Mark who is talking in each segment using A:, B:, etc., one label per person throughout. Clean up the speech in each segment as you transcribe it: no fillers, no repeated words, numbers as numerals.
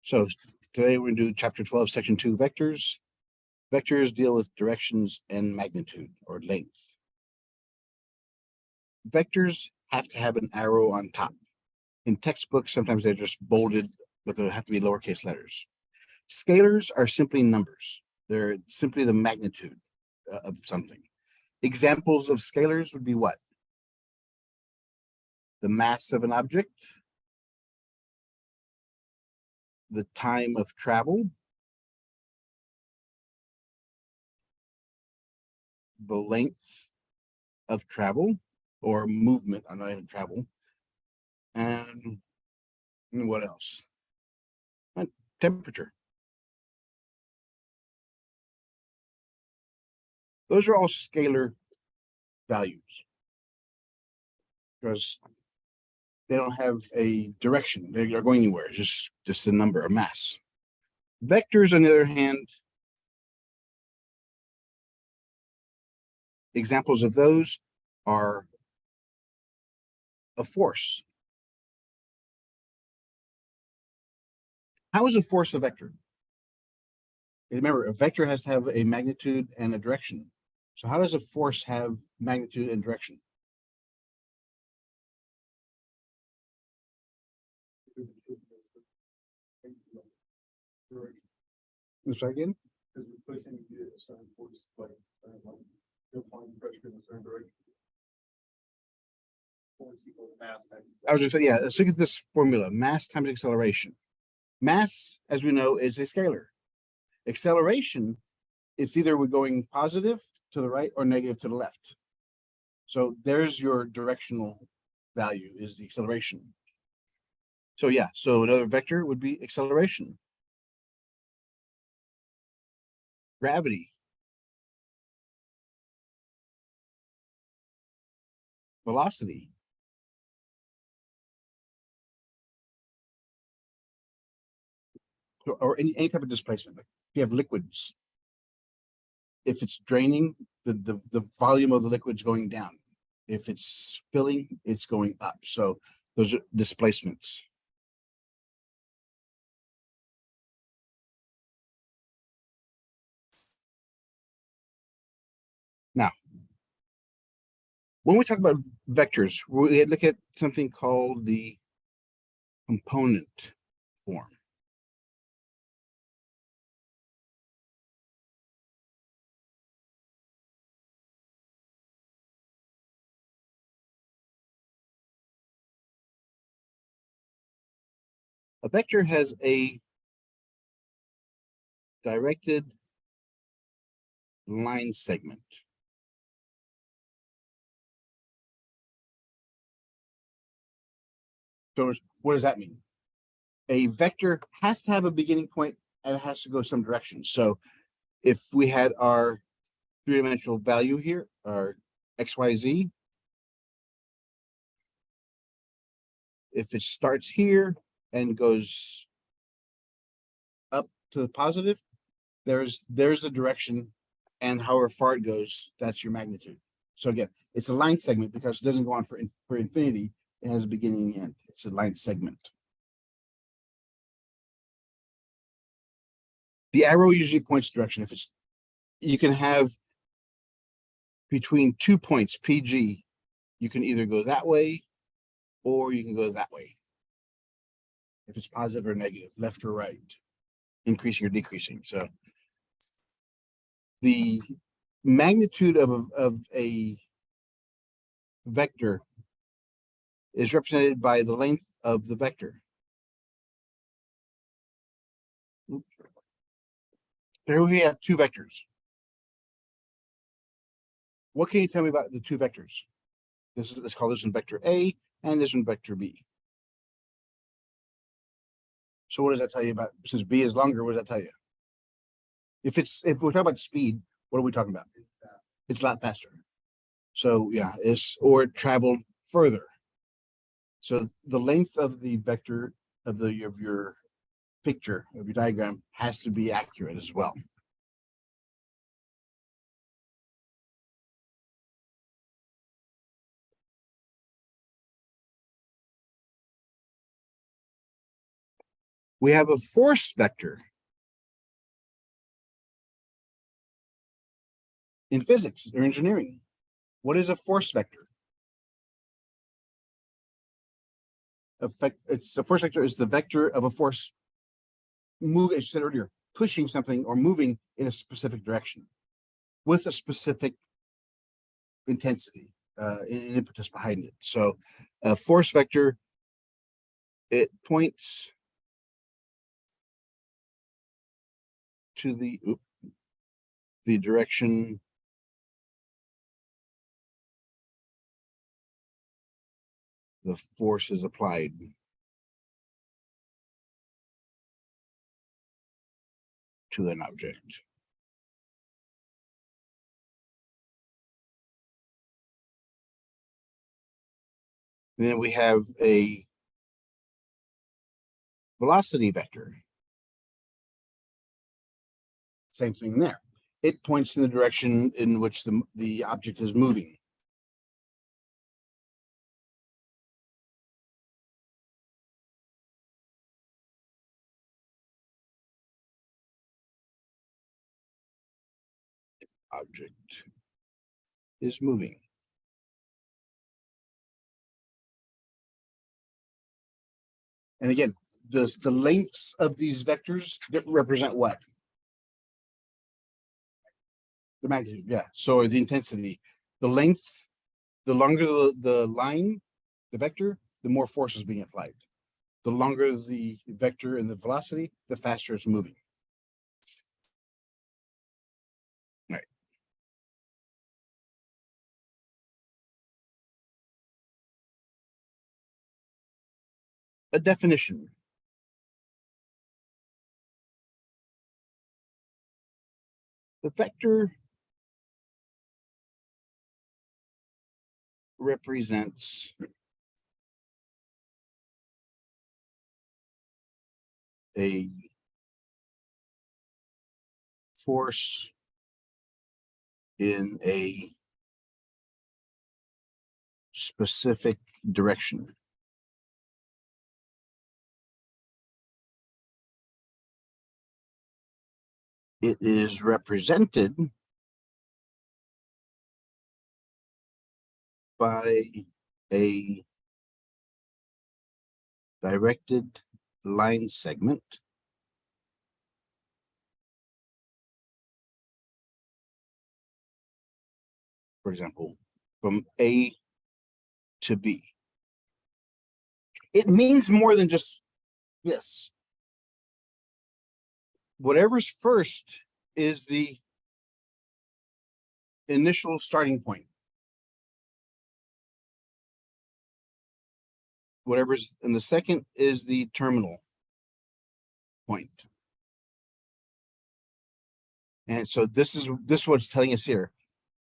A: So today we're going to do chapter 12, section 2, vectors. Vectors deal with directions and magnitude or length. Vectors have to have an arrow on top. In textbooks, sometimes they're just bolded, but they'll have to be lowercase letters. Scalars are simply numbers. They're simply the magnitude of something. Examples of scalars would be what? The mass of an object, the time of travel, the length of travel or movement, I'm not even travel, and what else? Temperature. Those are all scalar values because they don't have a direction. They're going anywhere. It's just a number, a mass. Vectors, on the other hand, examples of those are a force. How is a force a vector? Remember, a vector has to have a magnitude and a direction. So how does a force have magnitude and direction? Let's try again.
B: Because we're pushing a certain force, like you're applying pressure in a certain direction. Force equals mass times.
A: I was just saying, yeah, let's look at this formula, mass times acceleration. Mass, as we know, is a scalar. Acceleration, it's either we're going positive to the right or negative to the left. So there's your directional value, is the acceleration. So yeah, so another vector would be acceleration. Gravity. Velocity. Or any type of displacement. Like if you have liquids, if it's draining, the volume of the liquid's going down. If it's filling, it's going up. So those are displacements. Now, when we talk about vectors, we look at something called the component form. A vector has a directed line segment. So what does that mean? A vector has to have a beginning point and it has to go some direction. So if we had our three-dimensional value here, our XYZ, if it starts here and goes up to the positive, there's the direction, and however far it goes, that's your magnitude. So again, it's a line segment because it doesn't go on for infinity. It has a beginning and end. It's a line segment. The arrow usually points direction. If it's, you can have between 2 points, PG, you can either go that way or you can go that way. If it's positive or negative, left or right, increasing or decreasing. So the magnitude of a vector is represented by the length of the vector. Here we have two vectors. What can you tell me about the two vectors? Let's call this one vector A and this one vector B. So what does that tell you about, since B is longer, what does that tell you? If we're talking about speed, what are we talking about? It's a lot faster. So yeah, or it traveled further. So the length of the vector of your picture, of your diagram, has to be accurate as well. We have a force vector. In physics or engineering, what is a force vector? It's a force vector is the vector of a force move, as you said earlier, pushing something or moving in a specific direction with a specific intensity, impetus behind it. So a force vector, it points to the direction the force is applied. To an object. And then we have a velocity vector. Same thing there. It points in the direction in which the object is moving. Object is moving. And again, the lengths of these vectors represent what? The magnitude, yeah. So the intensity, the length, the longer the line, the vector, the more force is being applied. The longer the vector and the velocity, the faster it's moving. Right. A definition. The vector represents a force in a specific direction. It is represented by a directed line segment for example, from A to B. It means more than just this. Whatever's first is the initial starting point. Whatever's in the second is the terminal point. And so this is what's telling us here.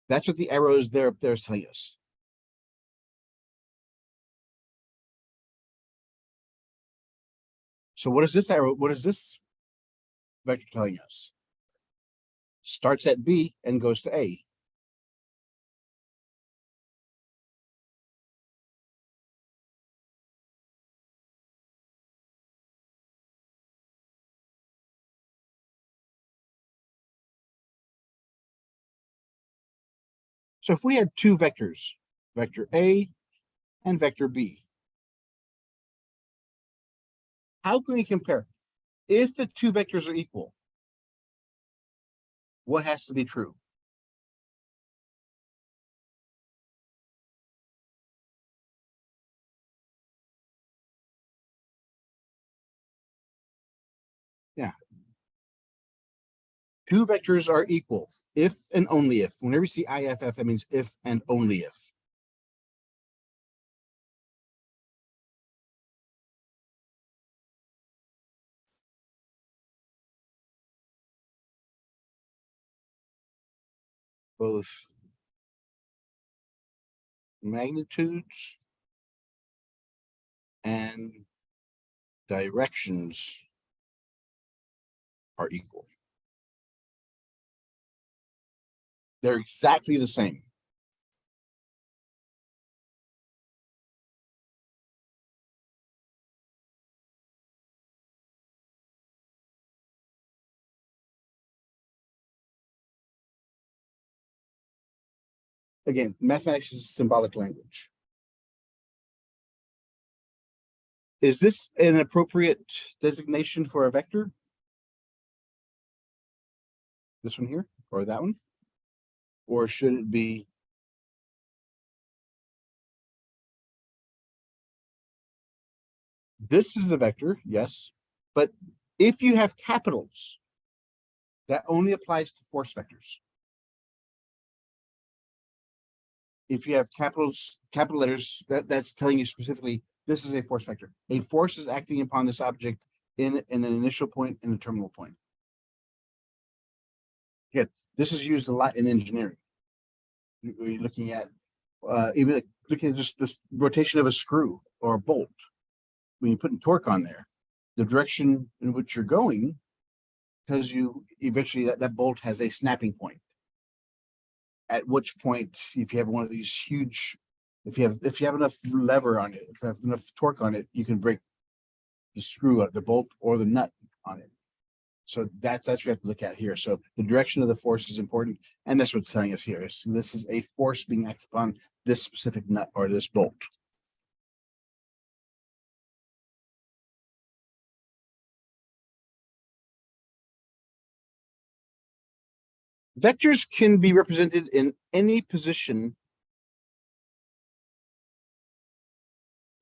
A: That's what the arrows there up there is telling us. So what is this arrow? What is this vector telling us? Starts at B and goes to A. So if we had two vectors, vector A and vector B, how can we compare? If the two vectors are equal, what has to be true? Yeah. Two vectors are equal if and only if. Whenever you see IFF, that means if and only if. Both magnitudes and directions are equal. They're exactly the same. Again, mathematics is symbolic language. Is this an appropriate designation for a vector? This one here, or that one? Or should it be? This is a vector, yes, but if you have capitals, that only applies to force vectors. If you have capital letters, that's telling you specifically this is a force vector. A force is acting upon this object in an initial point and a terminal point. Again, this is used a lot in engineering. You're looking at even looking at just this rotation of a screw or a bolt. When you put torque on there, the direction in which you're going tells you eventually that bolt has a snapping point. At which point, if you have one of these huge, if you have enough lever on it, if you have enough torque on it, you can break the screw, the bolt, or the nut on it. So that's what you have to look at here. So the direction of the force is important, and that's what's telling us here. So this is a force being acted upon this specific nut or this bolt. Vectors can be represented in any position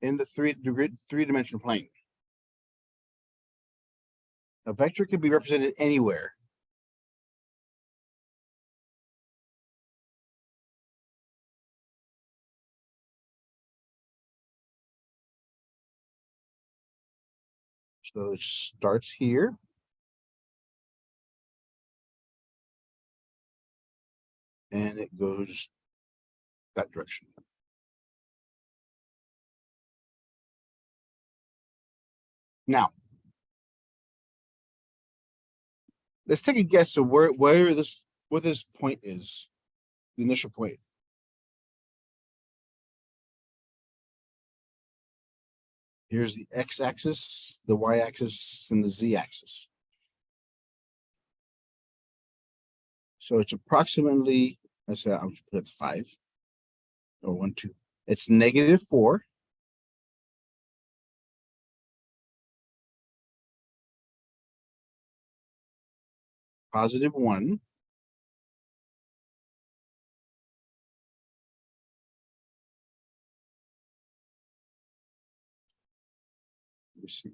A: in the three-dimensional plane. A vector can be represented anywhere. So it starts here. And it goes that direction. Now, let's take a guess of where this point is, the initial point. Here's the x-axis, the y-axis, and the z-axis. So it's approximately, let's say I'll put it 5 or 1, 2. It's -4. +1. Let me see.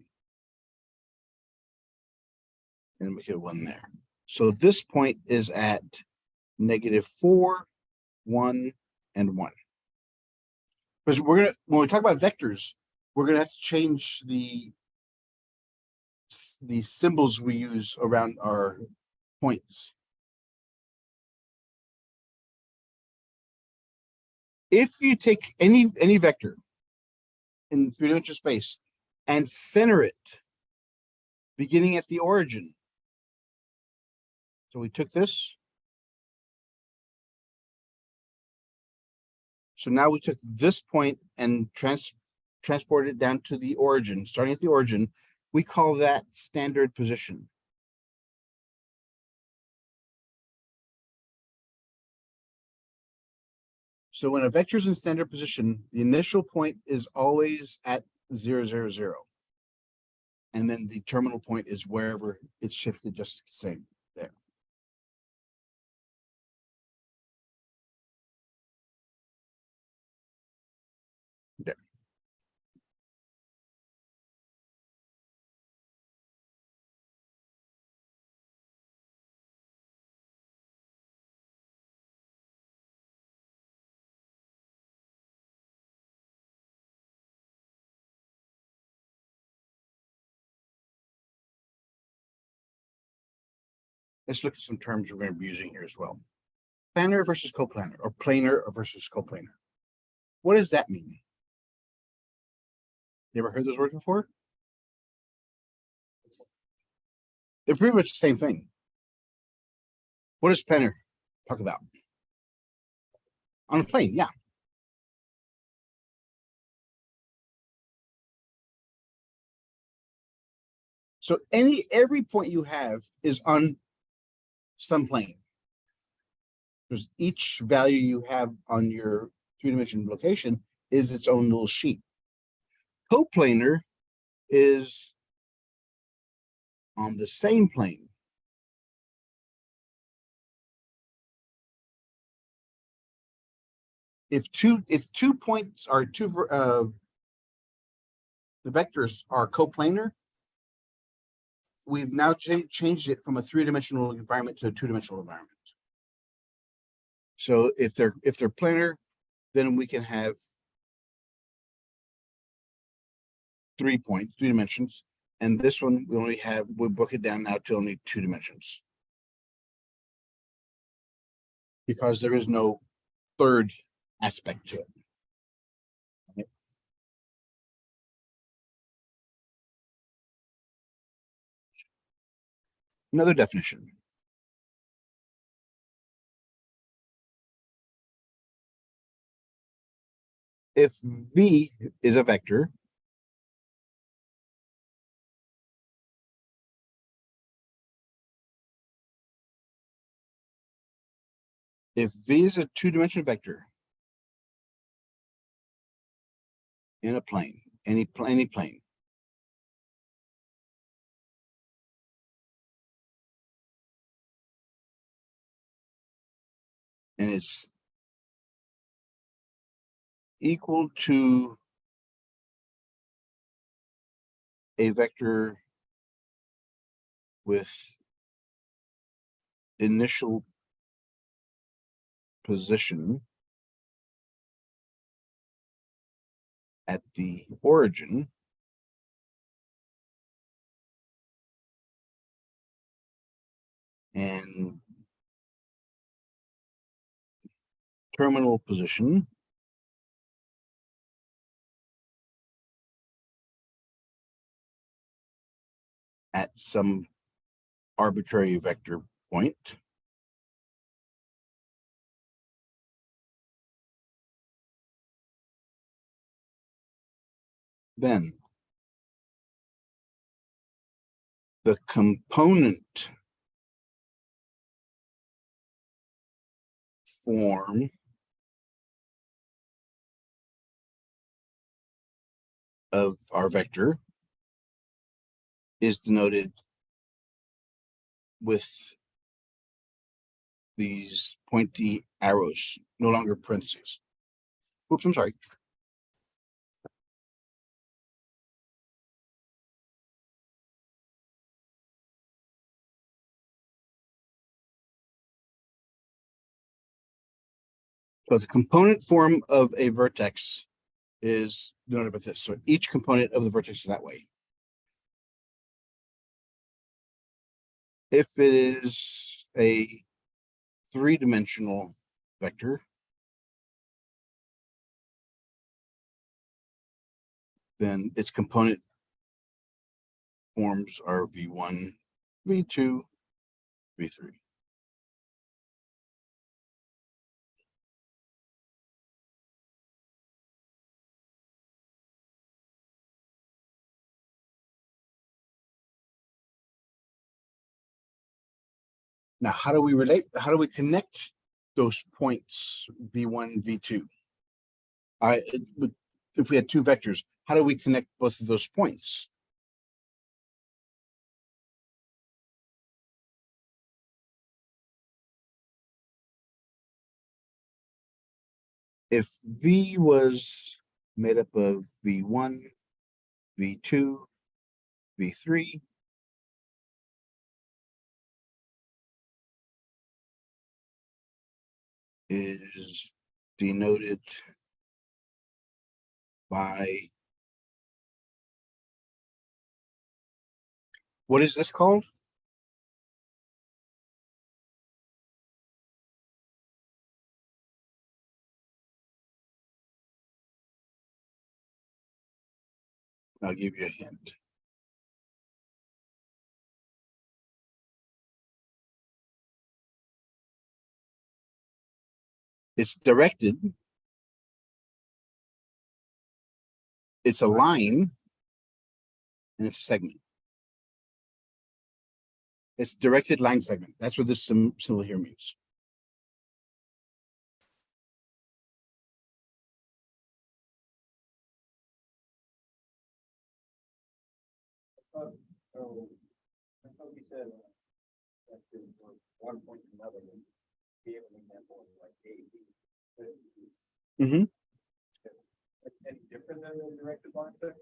A: And we get 1 there. So this point is at -4, 1, and 1. Because when we talk about vectors, we're gonna have to change the symbols we use around our points. If you take any vector in three-dimensional space and center it beginning at the origin. So we took this. So now we took this point and transported it down to the origin, starting at the origin. We call that standard position. So when a vector is in standard position, the initial point is always at 0, 0, 0. And then the terminal point is wherever it's shifted, just the same there. There. Let's look at some terms we're going to be using here as well. Planar versus coplanar, or planar versus coplanar. What does that mean? You ever heard those words before? They're pretty much the same thing. What does planar talk about? On a plane, yeah. So every point you have is on some plane. Because each value you have on your three-dimensional location is its own little sheet. Coplanar is on the same plane. If two points are the vectors are coplanar, we've now changed it from a three-dimensional environment to a two-dimensional environment. So if they're planar, then we can have 3 points, 3 dimensions, and this one we'll book it down now to only 2 dimensions. Because there is no third aspect to it. Okay. Another definition. If V is a vector, if V is a two-dimensional vector in a plane, any plane, and it's equal to a vector with initial position at the origin, and terminal position at some arbitrary vector point, then the component form of our vector is denoted with these pointy arrows, no longer parentheses. Oops, I'm sorry. So the component form of a vertex is denoted by this. So each component of the vertex is that way. If it is a three-dimensional vector, then its component forms are V1, V2, V3. Now, how do we connect those points, V1, V2? If we had two vectors, how do we connect both of those points? If V was made up of V1, V2, V3, is denoted by, what is this called? I'll give you a hint. It's directed. It's a line, and it's a segment. It's directed line segment. That's what this symbol here means.
B: So, I thought we said that there was one point to another, and we have an example of like A, B.
A: Mhm.
B: Any different than the directed line section?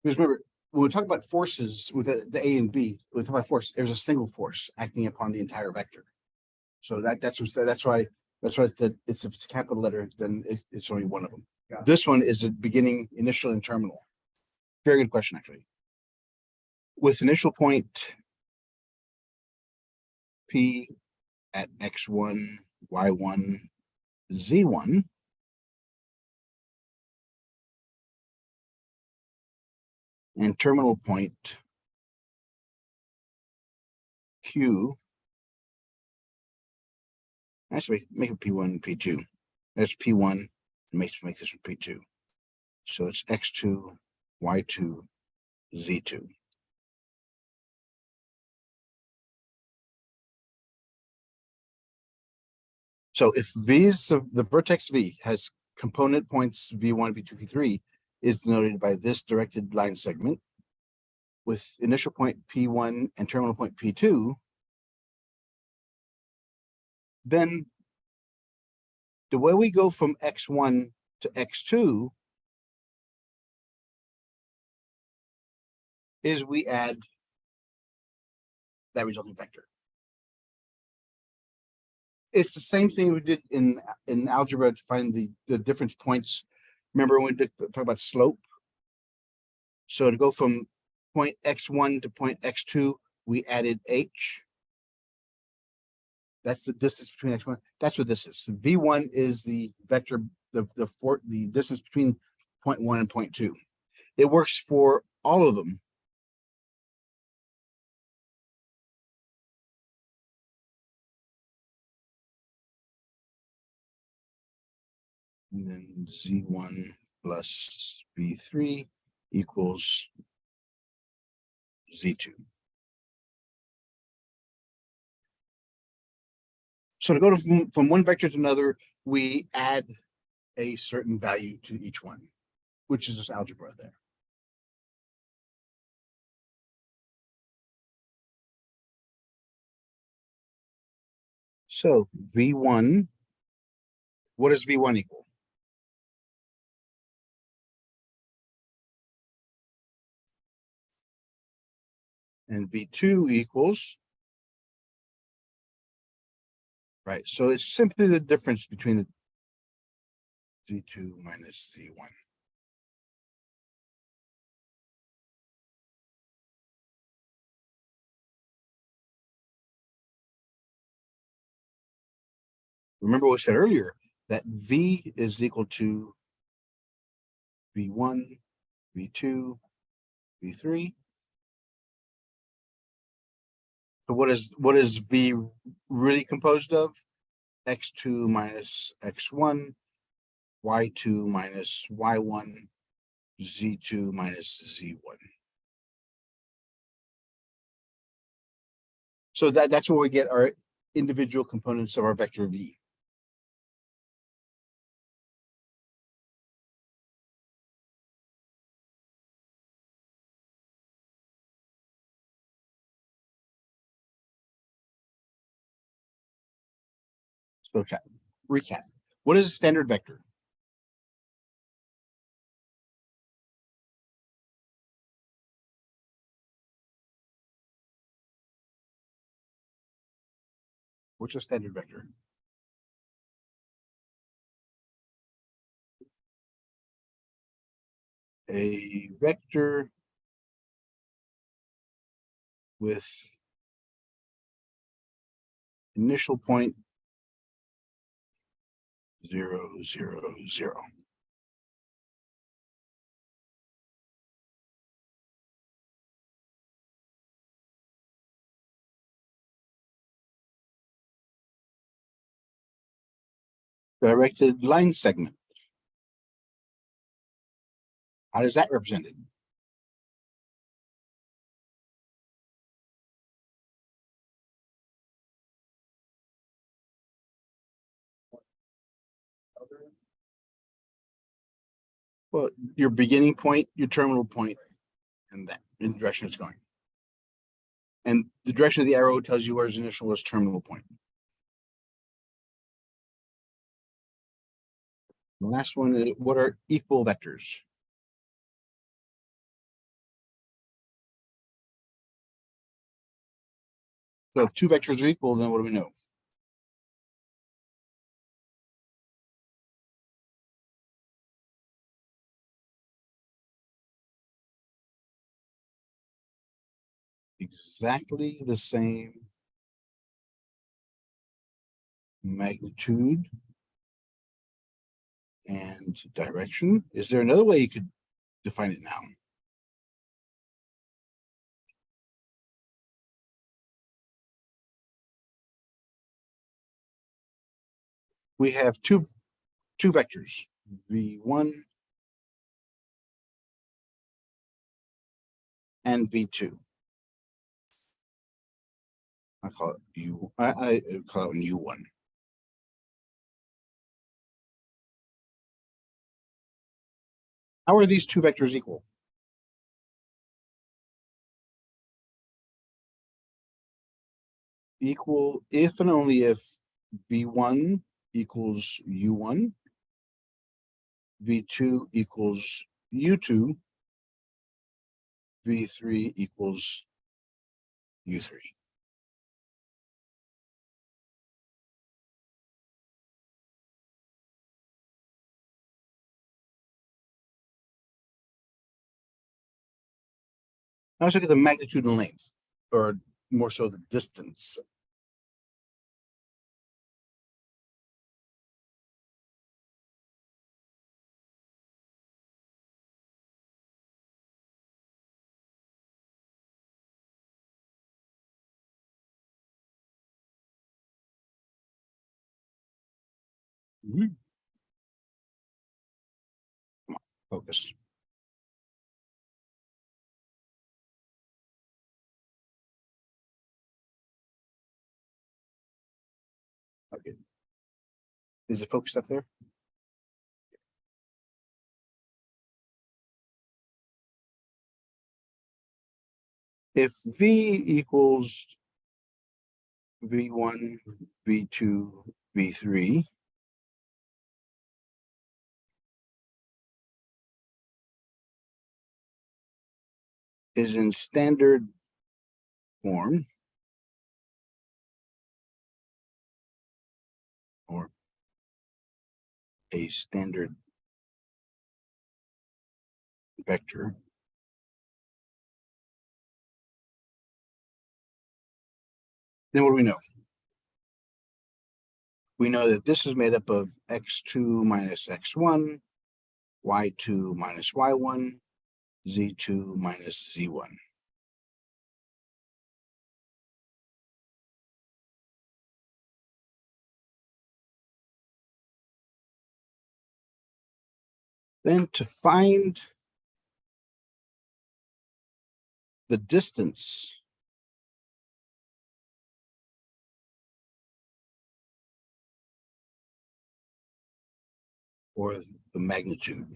A: Because remember, when we talk about forces with the A and B, when we talk about force, there's a single force acting upon the entire vector. So that's why it's that if it's a capital letter, then it's only one of them.
B: Got it.
A: This one is a beginning, initial, and terminal. Very good question, actually. With initial point P at x1, y1, z1, and terminal point Q. Actually, make it P1 and P2. That's P1 and make this one P2. So it's x2, y2, z2. So if the vertex V has component points V1, V2, V3 is denoted by this directed line segment with initial point P1 and terminal point P2, then the way we go from x1 to x2 is we add that resulting vector. It's the same thing we did in algebra to find the difference points. Remember when we talk about slope? So to go from point x1 to point x2, we added h. That's the distance between x1. That's what this is. V1 is the vector, the distance between point 1 and point 2. It works for all of them. And then Z1 plus V3 equals Z2. So to go from one vector to another, we add a certain value to each one, which is just algebra there. So V1, what does V1 equal? And V2 equals, right? So it's simply the difference between the Z2 minus Z1. Remember what we said earlier, that V is equal to V1, V2, V3. So what is V really composed of? X2 minus X1, Y2 minus Y1, Z2 minus Z1. So that's where we get our individual components of our vector V. So recap. What is a standard vector? What's a standard vector? A vector with initial point 0, 0, 0. Directed line segment. How is that represented? Well, your beginning point, your terminal point, and that in the direction it's going. And the direction of the arrow tells you where his initial is terminal point. The last one is what are equal vectors? So if two vectors are equal, then what do we know? Exactly the same magnitude and direction. Is there another way you could define it now? We have two vectors, v1 and v2. I call it u. I call it u1. How are these two vectors equal? Equal if and only if v1 equals u1, v2 equals u2, v3 equals u3. Now let's look at the magnitude and length, or more so the distance. Come on, focus. Okay. Is it focused up there? If v equals v1, v2, v3, is in standard form, or a standard vector, then what do we know? We know that this is made up of x2 minus x1, y2 minus y1, z2 minus z1. Then to find the distance or the magnitude,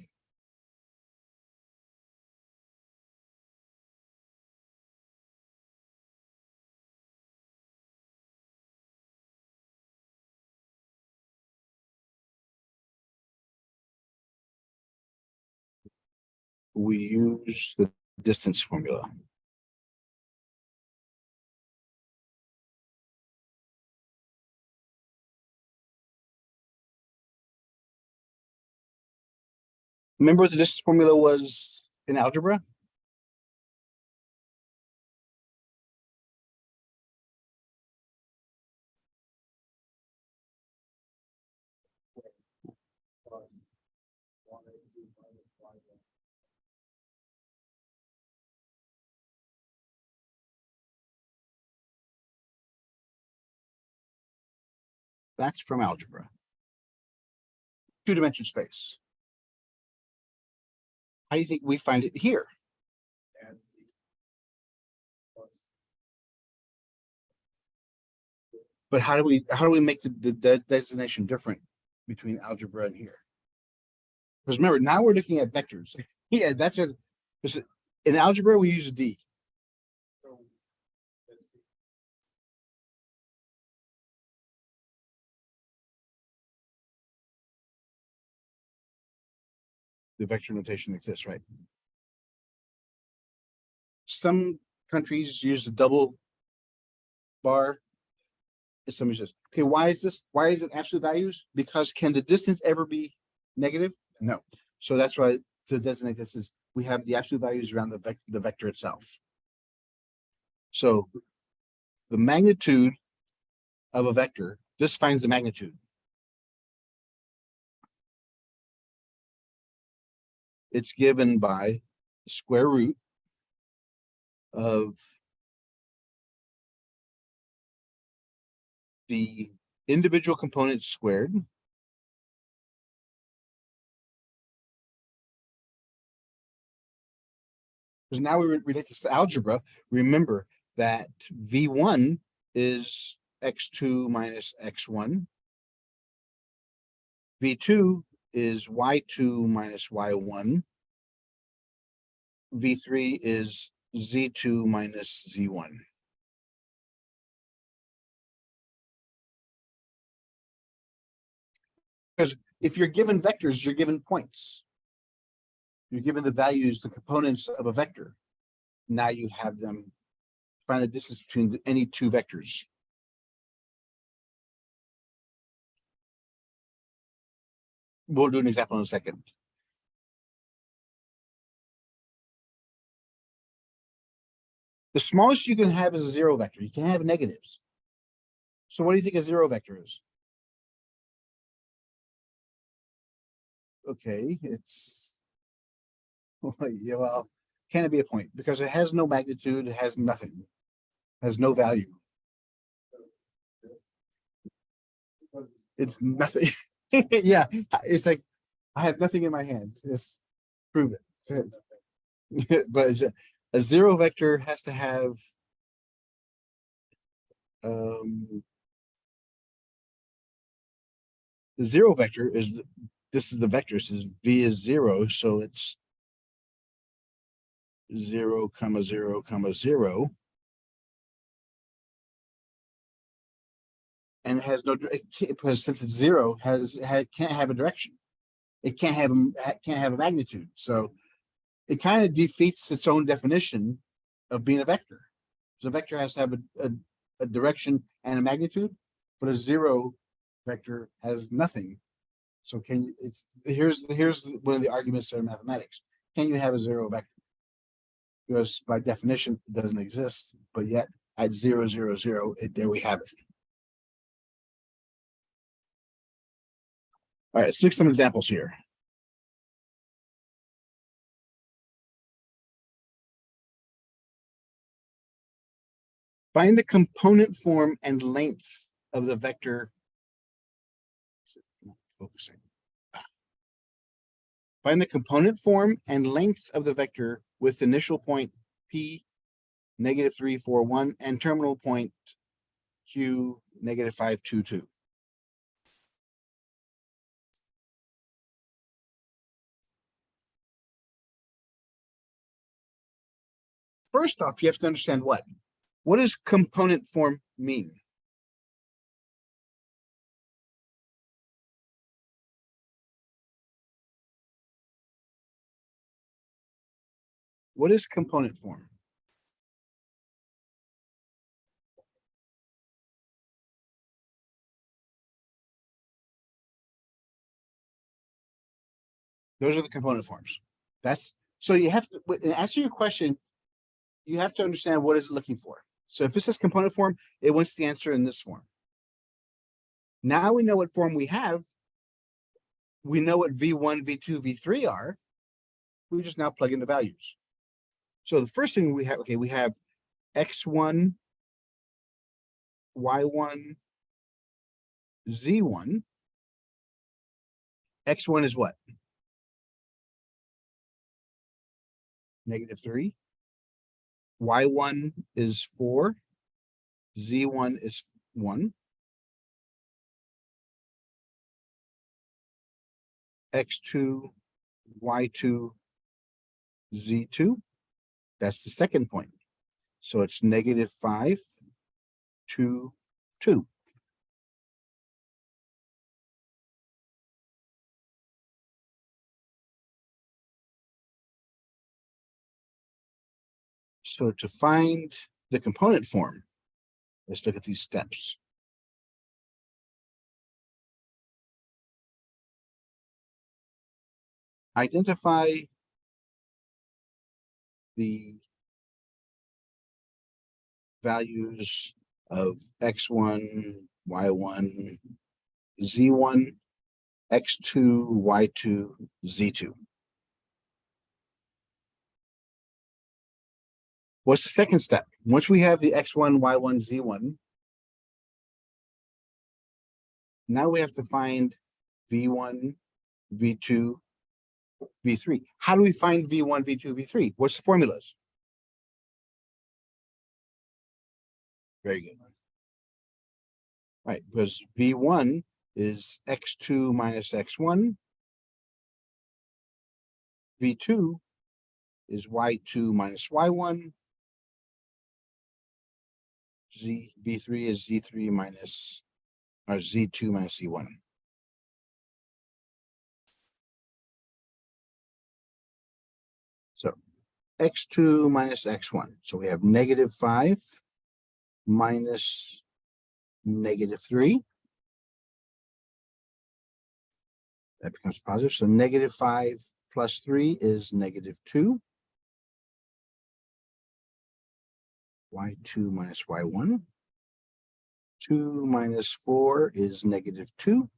A: we use the distance formula. Remember what the distance formula was in algebra?
B: Plus 180 minus y1.
A: That's from algebra. Two-dimensional space. How do you think we find it here?
B: And z plus
A: But how do we make the designation different between algebra and here? Because remember, now we're looking at vectors. Yeah, that's it. In algebra, we use D.
B: So, let's see.
A: The vector notation exists, right? Some countries use the double bar. Somebody says, okay, why is this? Why is it absolute values? Because can the distance ever be negative? No. So that's why to designate this is we have the absolute values around the vector itself. So the magnitude of a vector, this finds the magnitude. It's given by the square root of the individual components squared because now we relate this to algebra. Remember that V1 is x2 minus x1. V2 is y2 minus y1. V3 is z2 minus z1. Because if you're given vectors, you're given points. You're given the values, the components of a vector. Now you have them find the distance between any two vectors. We'll do an example in a second. The smallest you can have is a zero vector. You can't have negatives. So what do you think a zero vector is? Okay, it's yeah, well, can it be a point? Because it has no magnitude, it has nothing, has no value. It's nothing. Yeah, it's like I have nothing in my hand. Just prove it. But it's a zero vector has to have the zero vector is this is the vector, so v is 0, so it's 0, 0, 0. And it has no because since it's 0 can't have a direction. It can't have a magnitude. So it kind of defeats its own definition of being a vector. So a vector has to have a direction and a magnitude, but a zero vector has nothing. So can you, here's one of the arguments of mathematics. Can you have a zero vector? Because by definition it doesn't exist, but yet at 0, 0, 0, there we have it. All right, let's look at some examples here. Find the component form and length of the vector. Focusing. Find the component form and length of the vector with initial point P, -3, 4, 1, and terminal point Q, -5, 2, 2. First off, you have to understand what does component form mean? What is component form? Those are the component forms. That's so you have to answer your question. You have to understand what it's looking for. So if it says component form, it wants the answer in this form. Now we know what form we have. We know what V1, V2, V3 are. We just now plug in the values. So the first thing we have, okay, we have X1, Y1, Z1. X1 is what? -3. Y1 is 4. Z1 is 1. X2 y2, z2. That's the second point. So it's negative 5, 2, 2. So to find the component form, let's look at these steps. Identify the values of x1, y1, z1, x2, y2, z2. What's the second step? Once we have the x1, y1, z1, now we have to find v1, v2, v3. How do we find v1, v2, v3? What's the formulas? Very good. Right, because v1 is x2 minus x1. v2 is y2 minus y1. v3 is z3 minus, or z2 minus z1. So x2 minus x1. So we have negative 5 minus negative 3. That becomes positive. So negative 5 plus 3 is negative 2. y2 minus y1. 2 minus 4 is negative 2.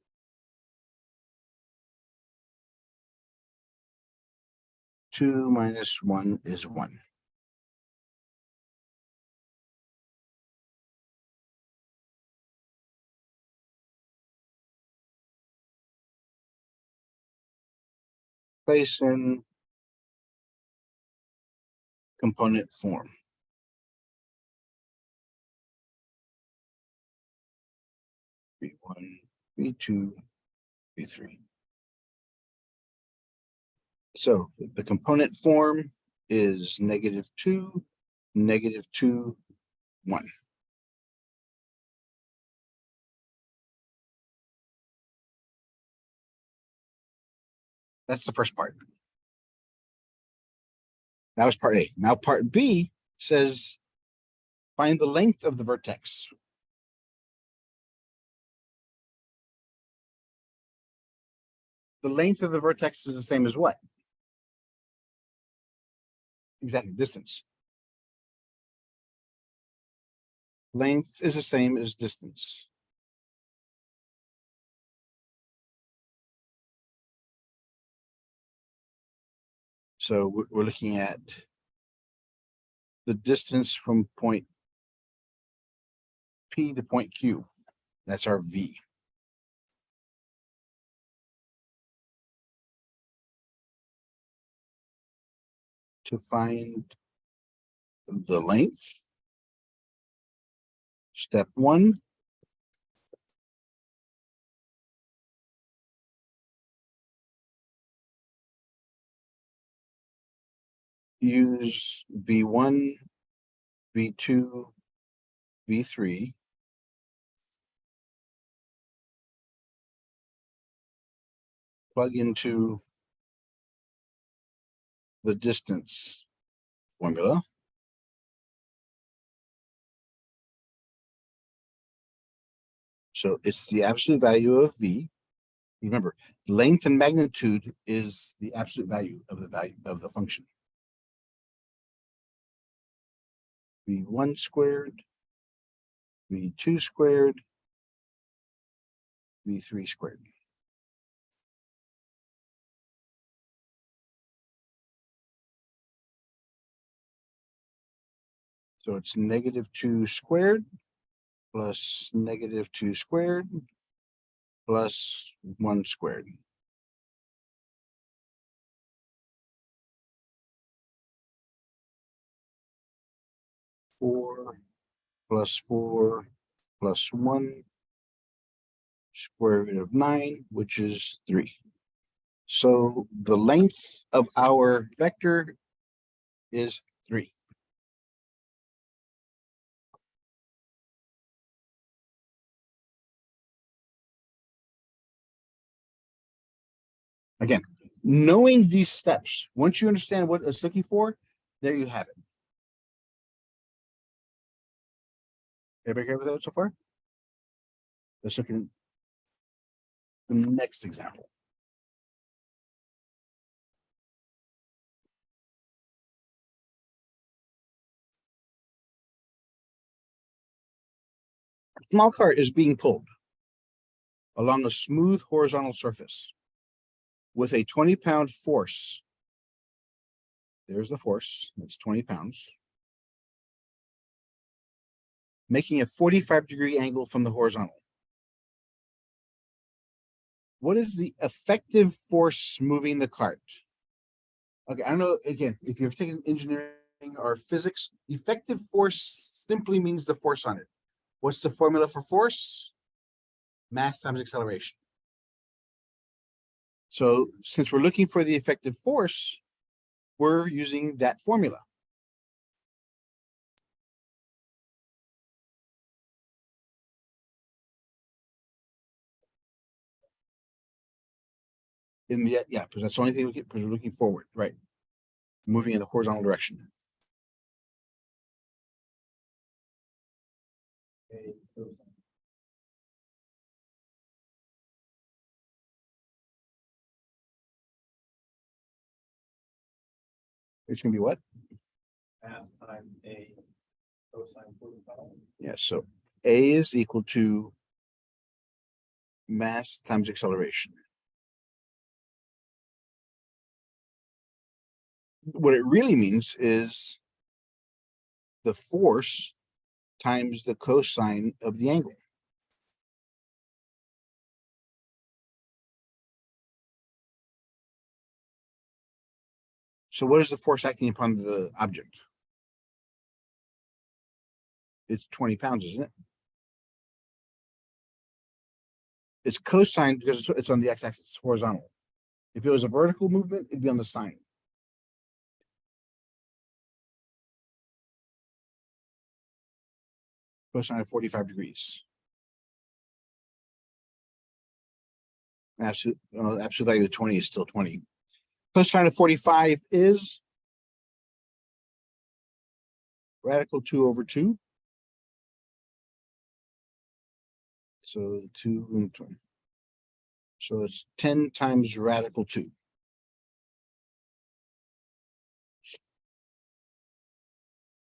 A: Two minus 1 is 1. Place in component form. v1, v2, v3. So the component form is negative 2, negative 2, 1. That's the first part. That was part A. Now part B says find the length of the vertex. The length of the vertex is the same as what? Exactly, distance. Length is the same as distance. So we're looking at the distance from point P to point Q. That's our V. To find the length, step 1, use V1, V2, V3. Plug into the distance formula. So it's the absolute value of V. Remember, length and magnitude is the absolute value of the function. V1 squared, V2 squared, V3 squared. So it's negative 2 squared plus negative 2 squared plus 1 squared. Four plus 4 plus 1 square root of 9, which is 3. So the length of our vector is 3. Again, knowing these steps, once you understand what it's looking for, there you have it. Everybody okay with that so far? Let's look at the next example. A small cart is being pulled along a smooth horizontal surface with a 20-pound force. There's the force, that's 20 pounds, making a 45-degree angle from the horizontal. What is the effective force moving the cart? Okay, I don't know, again, if you've taken engineering or physics, effective force simply means the force on it. What's the formula for force? Mass times acceleration. So since we're looking for the effective force, we're using that formula. Yeah, because that's the only thing we get, because we're looking forward, right? Moving in the horizontal direction.
B: A cosine.
A: It's gonna be what?
B: Mass times a cosine 45.
A: Yeah, so A is equal to mass times acceleration. What it really means is the force times the cosine of the angle. So what is the force acting upon the object? It's 20 pounds, isn't it? It's cosine because it's on the x-axis, it's horizontal. If it was a vertical movement, it'd be on the sine. Cosine of 45 degrees. Absolute value of 20 is still 20. Cosine of 45 is radical 2 over 2. So 2 and 20. So it's 10 times radical 2.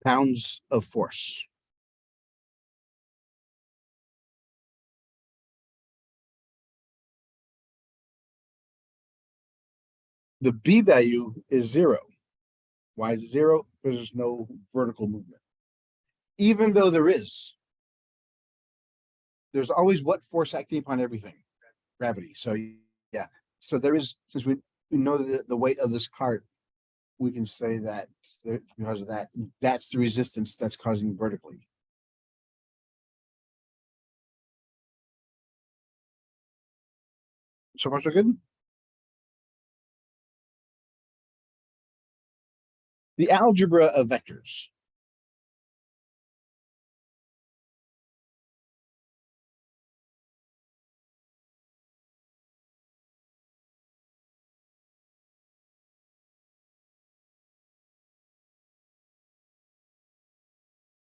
A: Pounds of force. The B value is 0. Why is it 0? Because there's no vertical movement. Even though there's always what force acting upon everything? Gravity. So yeah. So there is, since we know the weight of this cart, we can say that because of that, that's the resistance that's causing vertically. So far, so good. The algebra of vectors.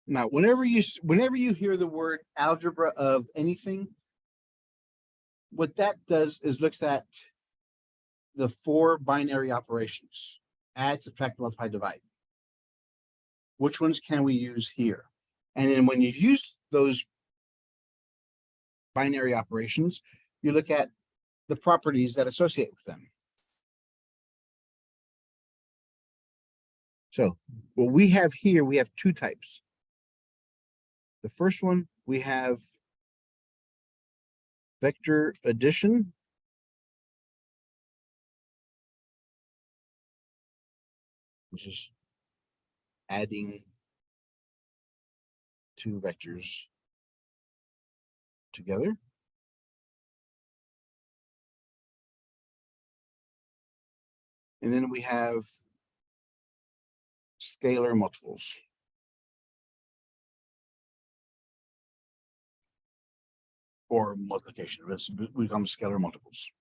A: Now, whenever you hear the word algebra of anything, what that does is looks at the 4 binary operations: add, subtract, multiply, divide. Which ones can we use here? And then when you use those binary operations, you look at the properties that associate with them. So what we have here, we have 2 types. The first one, we have vector addition. Which is adding 2 vectors together. And then we have scalar multiples. Or multiplication, we call them scalar multiples.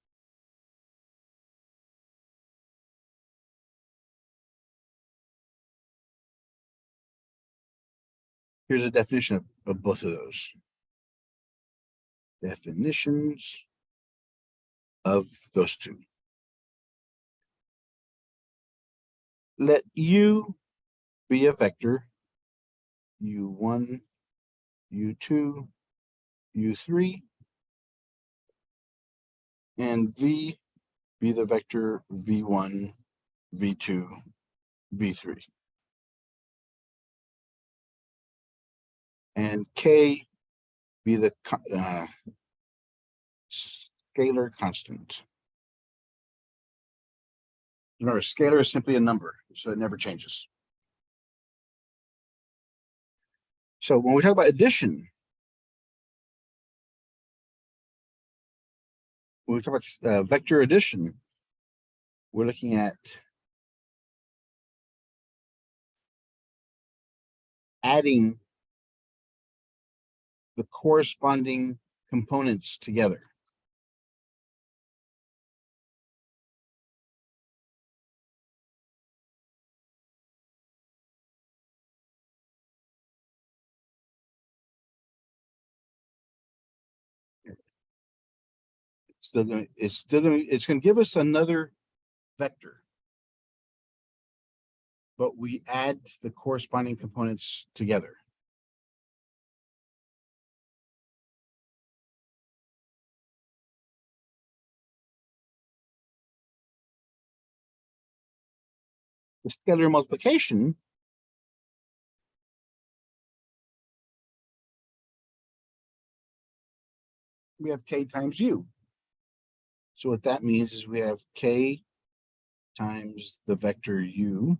A: Here's a definition of both of those. Definitions of those two. Let U be a vector, U1, U2, U3, and V be the vector V1, V2, V3. And K be the scalar constant. Remember, scalar is simply a number, so it never changes. So when we talk about addition, when we talk about vector addition, we're looking at adding the corresponding components together. It's going to give us another vector, but we add the corresponding components together. The scalar multiplication we have K times U. So what that means is we have K times the vector U,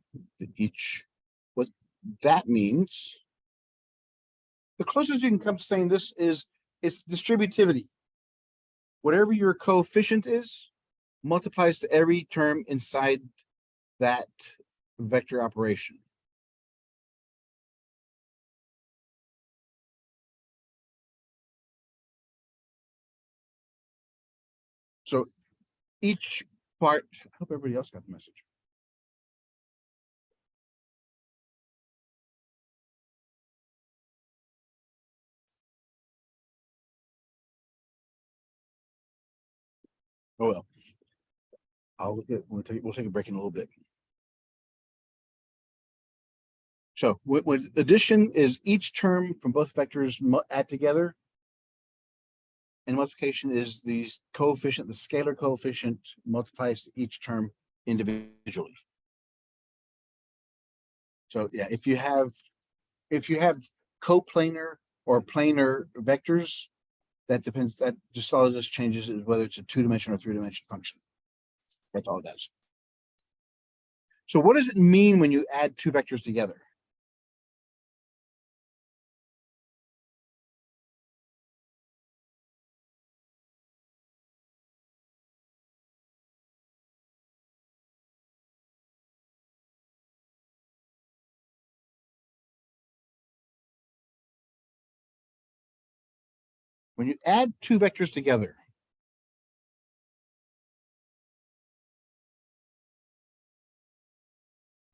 A: what that means, the closest you can come to saying this is it's distributivity. Whatever your coefficient is, multiplies to every term inside that vector operation. So each part, I hope everybody else got the message. Oh well. We'll take a break in a little bit. So with addition is each term from both vectors add together. And multiplication is the coefficient, the scalar coefficient multiplies to each term individually. So yeah, if you have coplanar or planar vectors, that depends, that just all it just changes is whether it's a 2-dimensional or 3-dimensional function. That's all it does. So what does it mean when you add two vectors together? When you add two vectors together,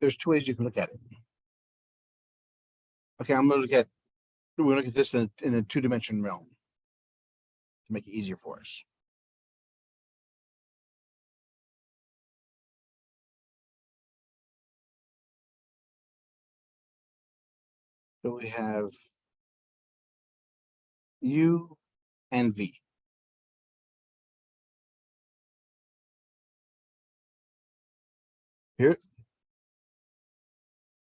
A: there's two ways you can look at it. Okay, we're going to look at this in a 2-dimension realm to make it easier for us. So we have U and V. Here,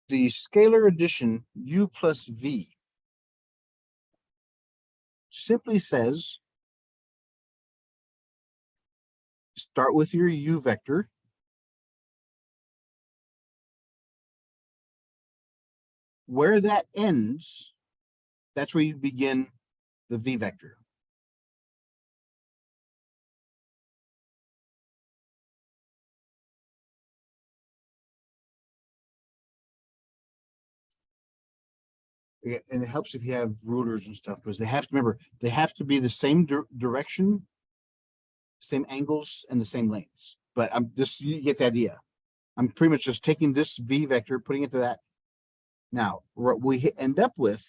A: the scalar addition U plus V simply says, start with your U vector, where that ends, that's where you begin the V vector. Yeah, and it helps if you have rulers and stuff, because they have to remember, they have to be the same direction, same angles, and the same lengths. But I'm just, you get the idea. I'm pretty much just taking this V vector, putting it to that. Now, what we end up with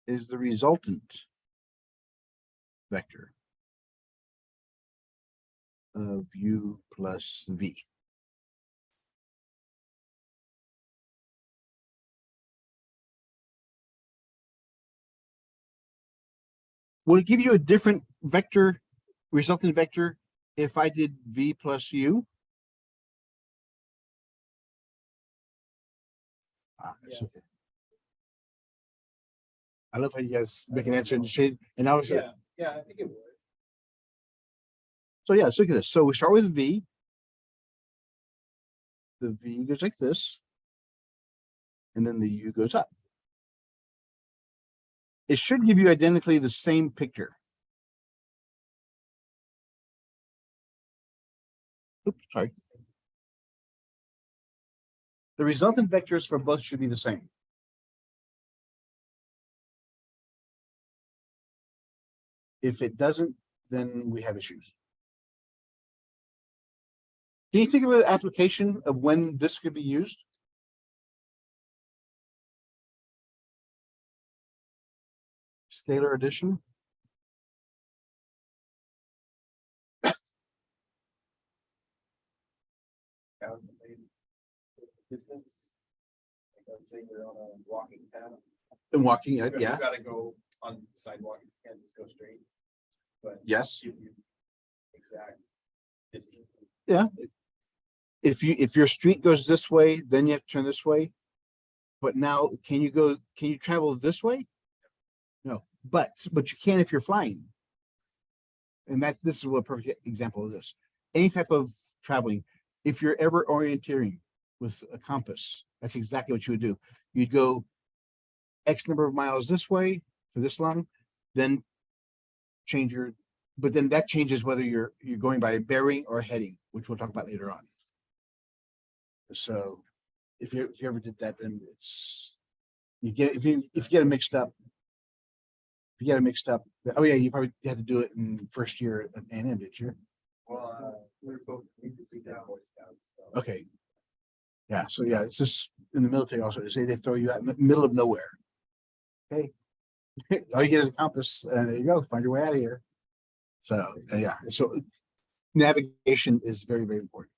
A: is the resultant vector of U plus V. Would it give you a different vector, resultant vector, if I did V plus U? It's
B: Yeah.
A: okay. I love how you guys make an answer in the shade, and I was
B: Yeah, I think it would.
A: so yeah. Let's look at this. So we start with V. The V goes like this, and then the U goes up. It should give you identically the same picture. Oops, sorry. The resultant vectors for both should be the same. If it doesn't, then we have issues. Can you think of an application of when this could be used? Scalar addition?
B: Calculate distance. Like, let's say you're on a walking path.
A: And walking,
B: You
A: yeah,
B: gotta go on the sidewalk, you can't just go straight. But
A: yes.
B: give you exact distance.
A: Yeah. If your street goes this way, then you have to turn this way. But now, can you travel this way? No, but you can if you're flying. And this is a perfect example of this. Any type of traveling, if you're ever orienteering with a compass, that's exactly what you would do. You'd go X number of miles this way for this long, then change your, but then that changes whether you're going by bearing or heading, which we'll talk about later on. So if you ever did that, then it's if you get it mixed up. If you get it mixed up, oh yeah, you probably had to do it in first year at A&M, did you?
B: Well, we're both, we just see that Boy Scouts, so.
A: Okay. Yeah, so yeah, it's just in the military also, they say they throw you out in the middle of nowhere. Okay. All you get is a compass, and there you go, find your way out of here. So, yeah, so navigation is very, very important.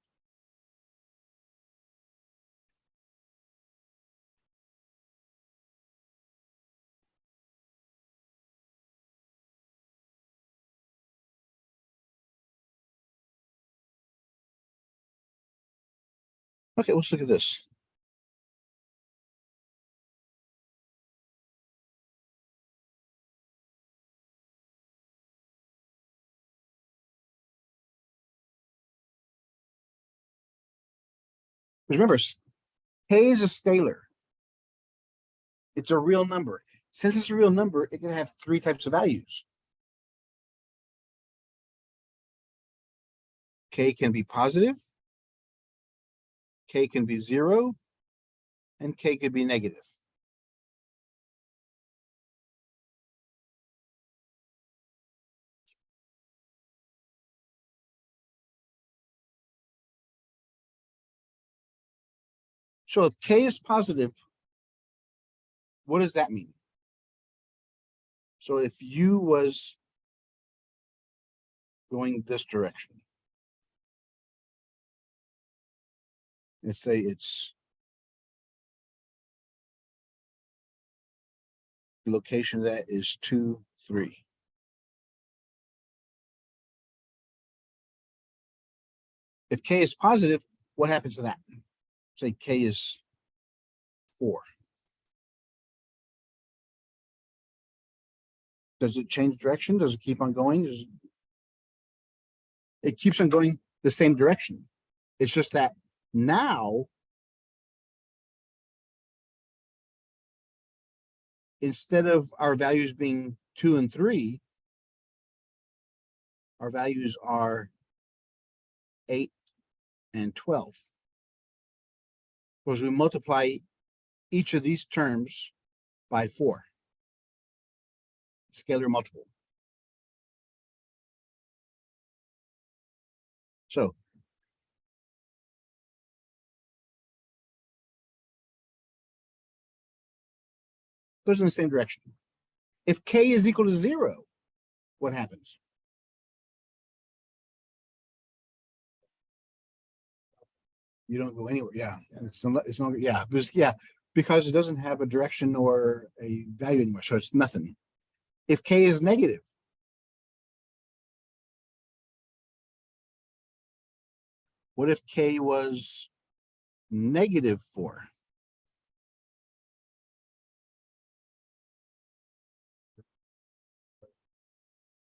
A: Okay, let's look at this. Because remember, K is a scalar. It's a real number. Since it's a real number, it can have three types of values. K can be positive, K can be 0, and K could be negative. So if K is positive, what does that mean? So if U was going this direction, let's say it's the location of that is 2, 3. If K is positive, what happens to that? Say K is 4. Does it change direction? Does it keep on going? It keeps on going the same direction. It's just that now, instead of our values being 2 and 3, our values are 8 and 12. Because we multiply each of these terms by 4. Scalar multiple. So goes in the same direction. If k is equal to 0, what happens? You don't go anywhere. Yeah, it's no, yeah, because it doesn't have a direction or a value anymore, so it's nothing. If k is negative, what if k was -4?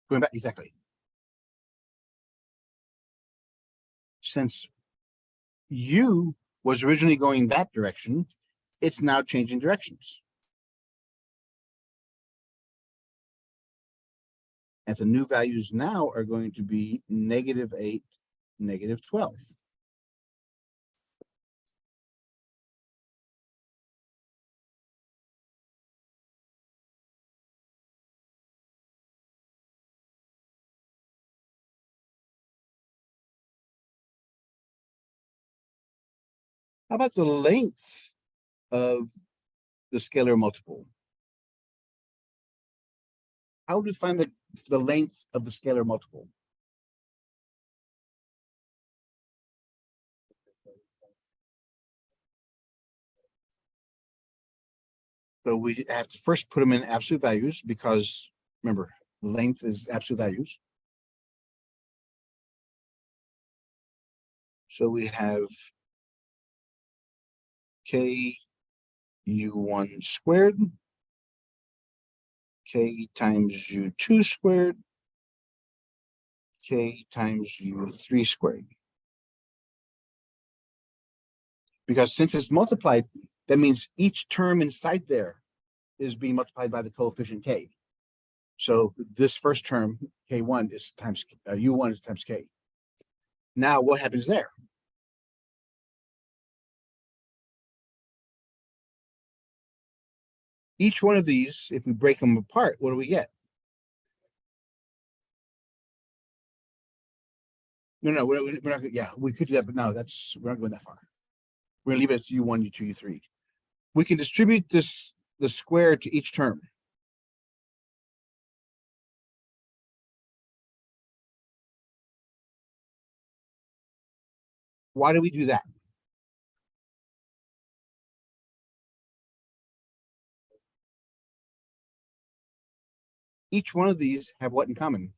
A: Going back, exactly. Since u was originally going that direction, it's now changing directions. And the new values now are going to be -8, -12. How about the length of the scalar multiple? How would we find the length of the scalar multiple? So we have to first put them in absolute values because remember, length is absolute values. So we have k u1 squared, k times u2 squared, k times u3 squared. Because since it's multiplied, that means each term inside there is being multiplied by the coefficient k. So this first term, k1 is times u1 is times k. Now what happens there? Each one of these, if we break them apart, what do we get? No, we're not. Yeah, we could do that, but no, we're not going that far. We're gonna leave it as u1, u2, u3. We can distribute the square to each term. Why do we do that? Each one of these have what in common?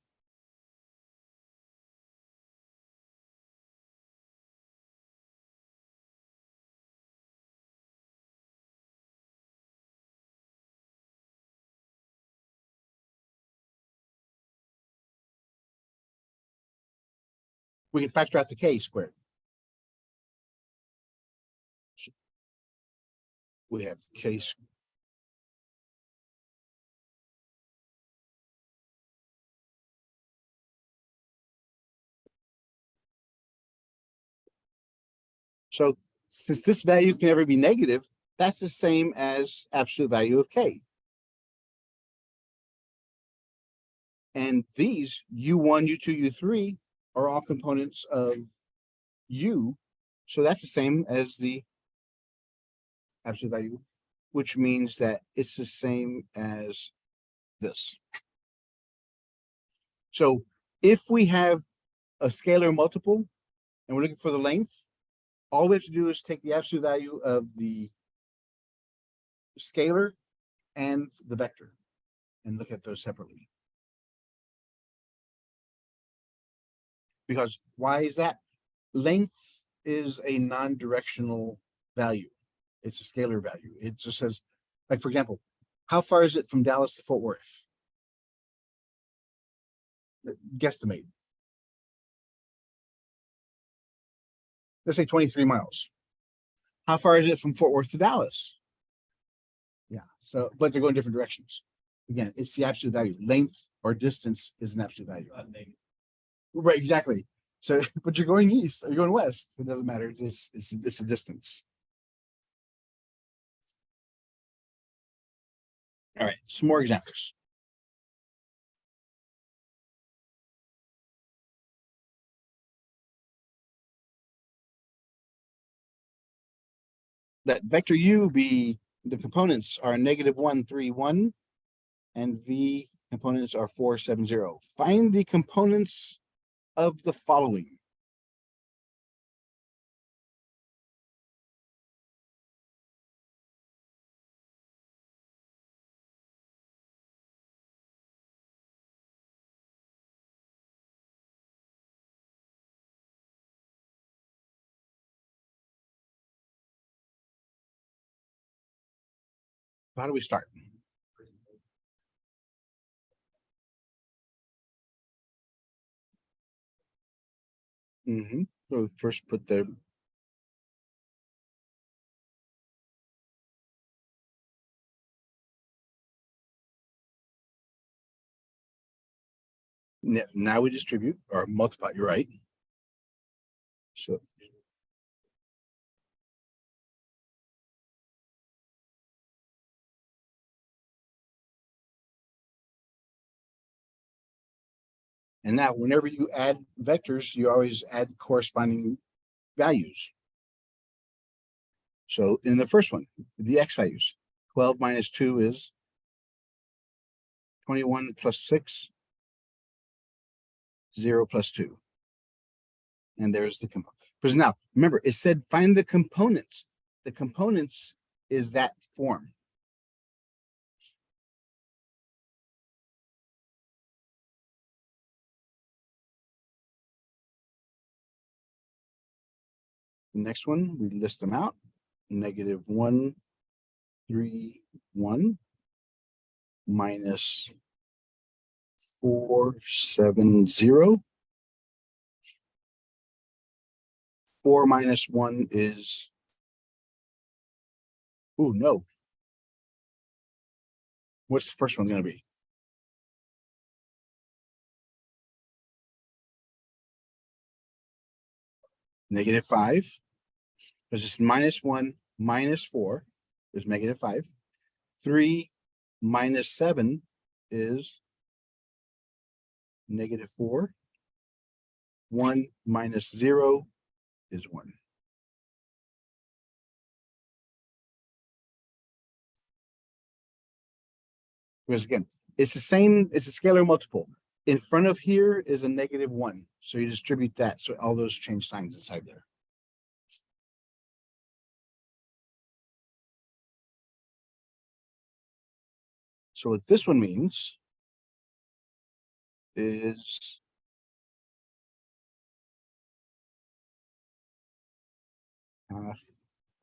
A: We can factor out the k squared. We have k squared. So since this value can never be negative, that's the same as absolute value of k. And these u1, u2, u3 are all components of u. So that's the same as the absolute value, which means that it's the same as this. So if we have a scalar multiple and we're looking for the length, all we have to do is take the absolute value of the scalar and the vector and look at those separately. Because why is that? Length is a non-directional value. It's a scalar value. It just says, like, for example, how far is it from Dallas to Fort Worth? Guesstimate. Let's say 23 miles. How far is it from Fort Worth to Dallas? Yeah, so, but they're going different directions. Again, it's the absolute value. Length or distance is an absolute value. Right, exactly. So, but you're going east or you're going west. It doesn't matter. It's a distance. All right, some more examples. Let vector u be, the components are -1, 3, 1, and v components are 4, 7, 0. Find the components of the following. How do we start? So first put the now we distribute or multiply, you're right. So and now whenever you add vectors, you always add corresponding values. So in the first one, the x values, 12 minus 2 is 21 plus 6, 0 plus 2. And there's the component. Because now, remember, it said find the components. The components is that form. The next one, we list them out. -1, 3, 1 minus 4, 7, 0. 4 minus 1 is, oh no. What's the first one going to be? -5. Because it's -1 minus 4 is -5. 3 minus 7 is -4. 1 minus 0 is 1. Because again, it's the same, it's a scalar multiple. In front of here is a -1. So you distribute that. So all those change signs inside there. So what this one means is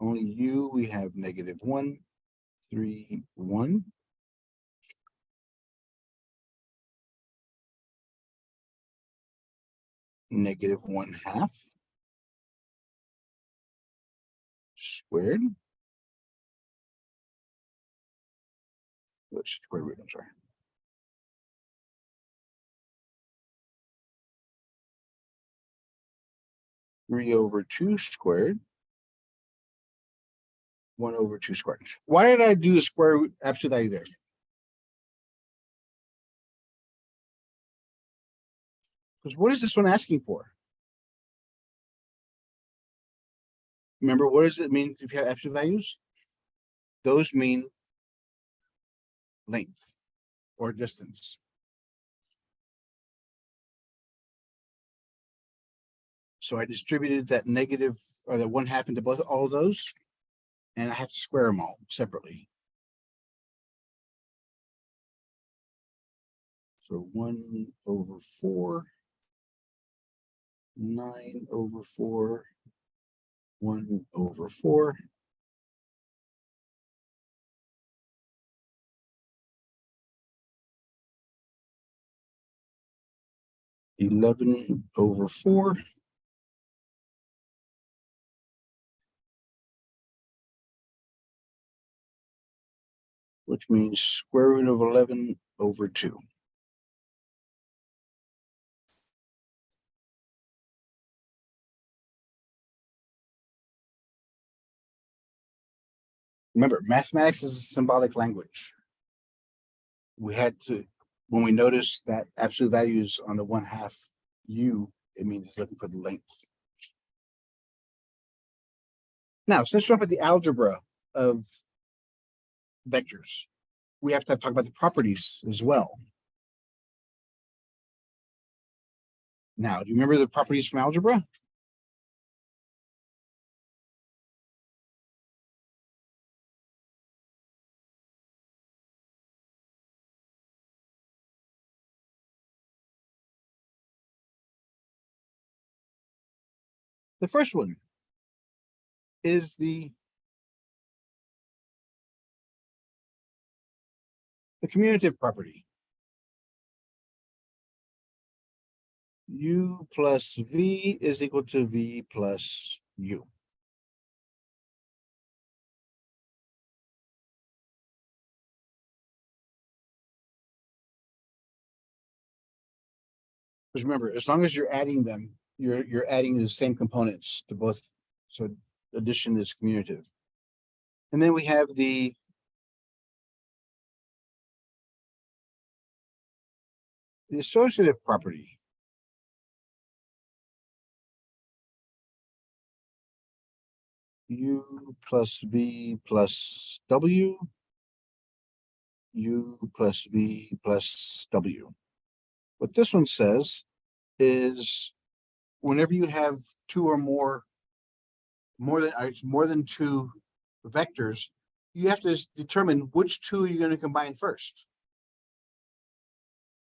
A: only u, we have -1, 3, 1. -1/2 squared. Square root, I'm sorry. Three over 2 squared. 1 over 2 squared. Why did I do the square root absolute value there? Because what is this one asking for? Remember, what does it mean if you have absolute values? Those mean length or distance. So I distributed that negative or the 1/2 into both all of those, and I have to square them all separately. So 1 over 4, 9 over 4, 1 over 4. (11/4). Which means square root of 11/2. Remember, mathematics is a symbolic language. we had to, when we noticed that absolute values on the 1/2 u, it means it's looking for the length. Now, since we're up at the algebra of vectors, we have to talk about the properties as well. Now, do you remember the properties from algebra? The first one is the commutative property. U plus V is equal to V plus U. Because remember, as long as you're adding them, you're adding the same components to both. So addition is commutative. And then we have the associative property. U plus V plus W. U plus V plus W. What this one says is whenever you have two or more than two vectors, you have to determine which two you're going to combine first.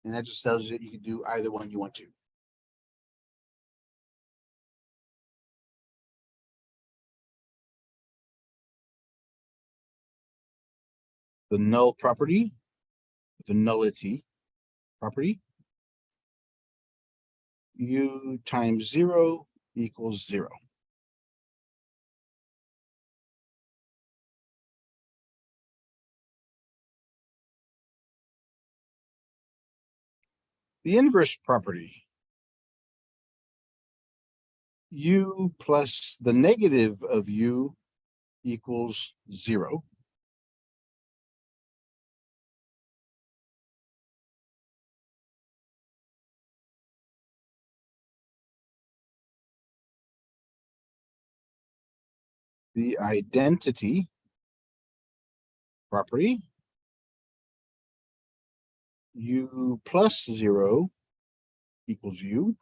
A: And that just tells you that you can do either one you want to. The null property, the nullity property, U times 0 equals 0. The inverse property, U plus the negative of U equals 0. The identity property, U plus 0 equals U.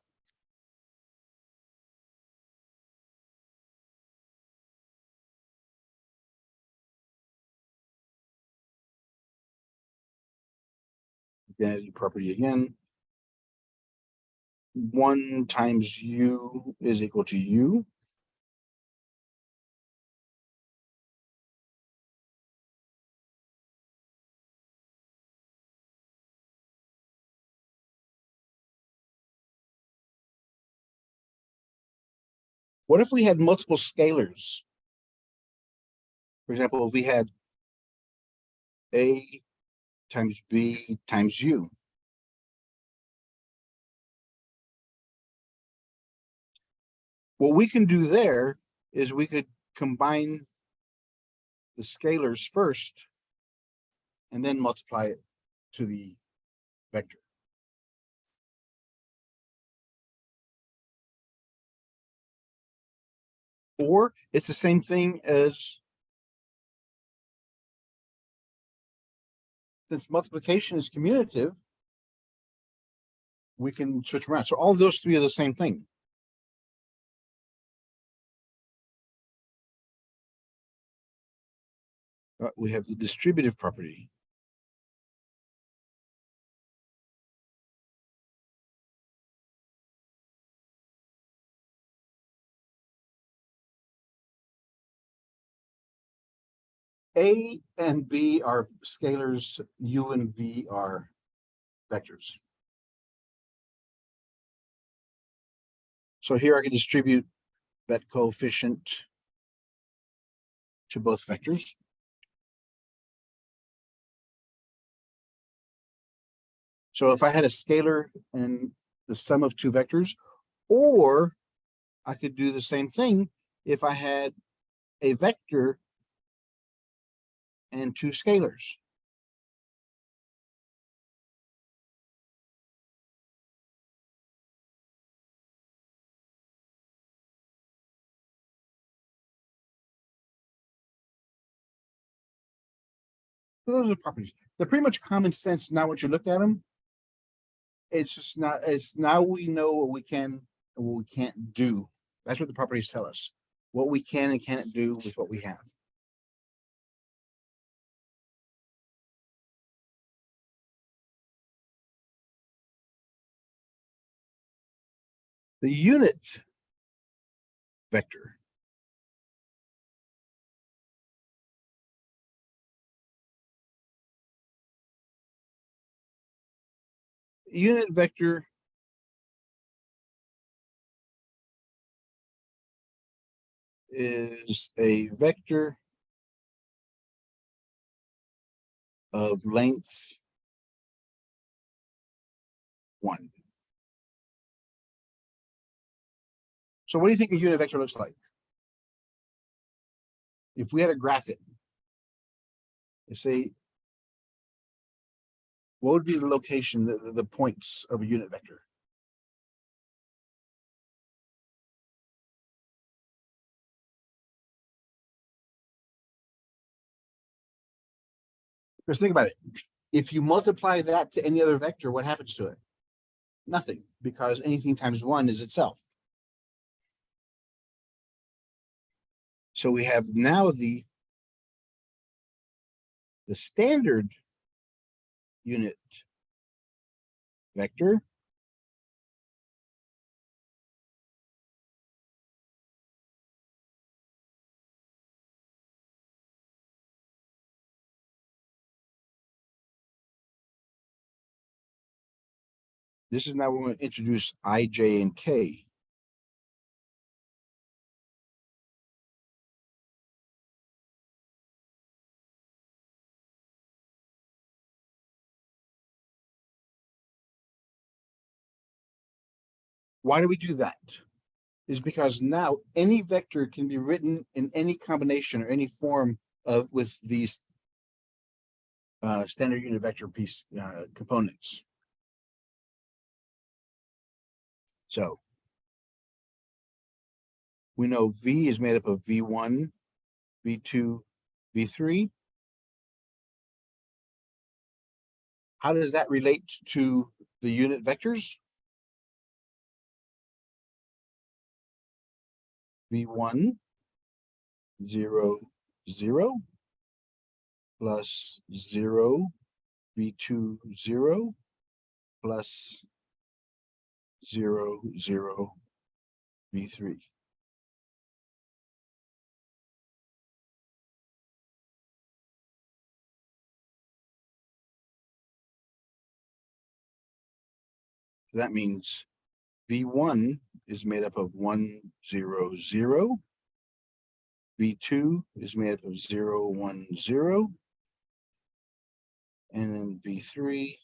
A: Identity property again. 1 times U is equal to U. What if we had multiple scalars? For example, if we had A times B times U. What we can do there is we could combine the scalars first and then multiply it to the vector. Or it's the same thing as, since multiplication is commutative, we can switch around. So all those three are the same thing. We have the distributive property. A and B are scalars, U and V are vectors. So here I can distribute that coefficient to both vectors. So if I had a scalar and the sum of two vectors, or I could do the same thing if I had a vector and two scalars. Those are properties. They're pretty much common sense now once you look at them. It's just not, it's now we know what we can and what we can't do. That's what the properties tell us. What we can and can't do with what we have. The unit vector unit vector is a vector of length 1. So what do you think a unit vector looks like? If we had to graph it, let's say, what would be the location, the points of a unit vector? Just think about it. If you multiply that to any other vector, what happens to it? Nothing, because anything times 1 is itself. So we have now the standard unit vector this is now we're going to introduce I, J, and K. Why do we do that? Is because now any vector can be written in any combination or any form of with these standard unit vector piece components. So we know V is made up of V1, V2, V3. How does that relate to the unit vectors? V1, 0, 0, plus 0, V2, 0, plus 0, 0, V3. That means V1 is made up of 1, 0, 0. V2 is made up of 0, 1, 0. And then V3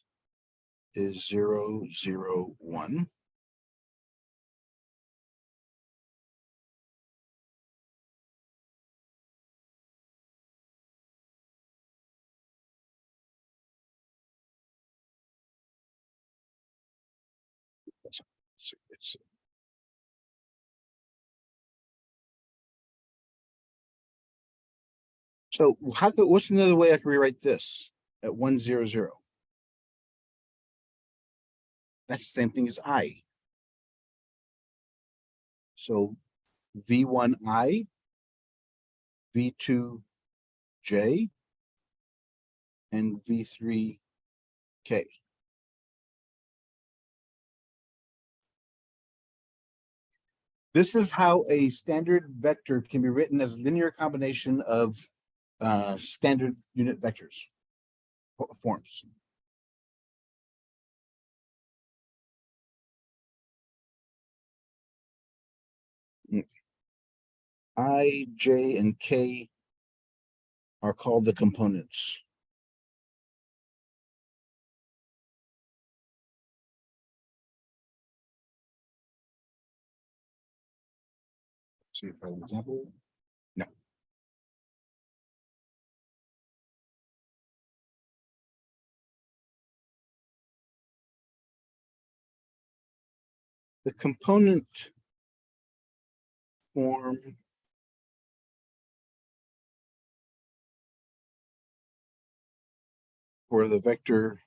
A: is 0, 0, 1. So how could, what's another way I can rewrite this at 1, 0, 0? That's the same thing as I. So V1I, V2J, and V3K. This is how a standard vector can be written as a linear combination of standard unit vectors forms. I, J, and K are called the components. Let's see if I have an example. No. The component form for the vector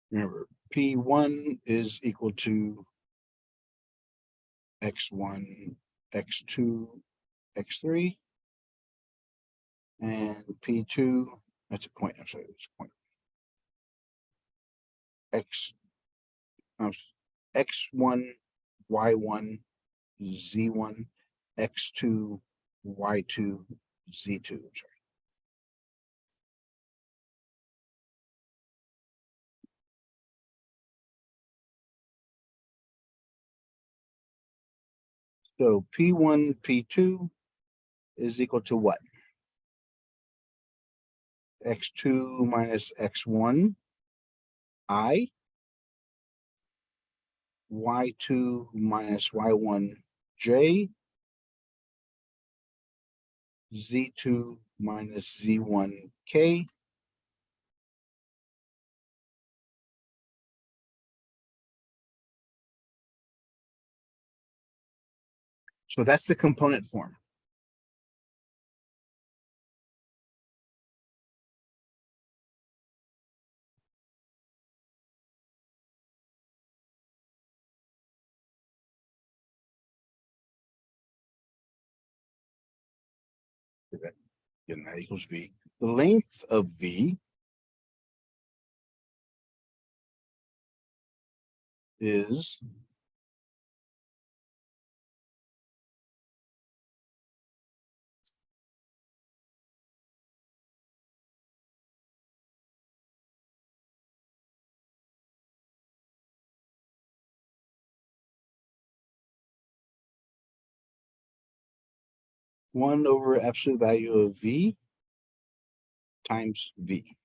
A: remember, P1 is equal to x1, x2, x3, and P2, that's a point, I'm sorry, it's a point. X1, Y1, Z1, X2, Y2, Z2. I'm sorry. So P1, P2 is equal to what? X2 minus X1, I, Y2 minus Y1, J, Z2 minus Z1, K, so that's the component form. Again, that equals V. The length of V is one over absolute value of V times V.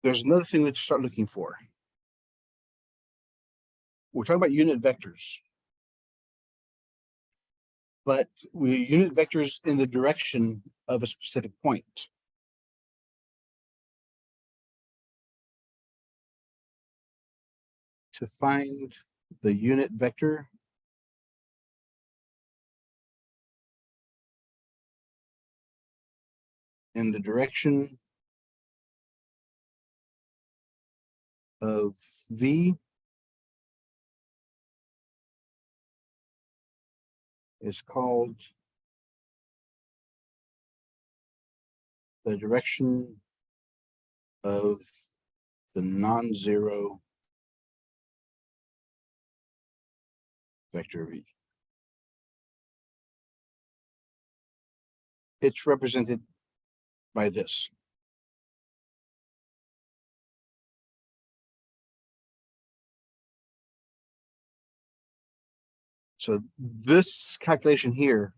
A: There's another thing we have to start looking for. We're talking about unit vectors, but we unit vectors in the direction of a specific point. To find the unit vector, in the direction of V is called the direction of the non-zero vector V. It's represented by this. So this calculation here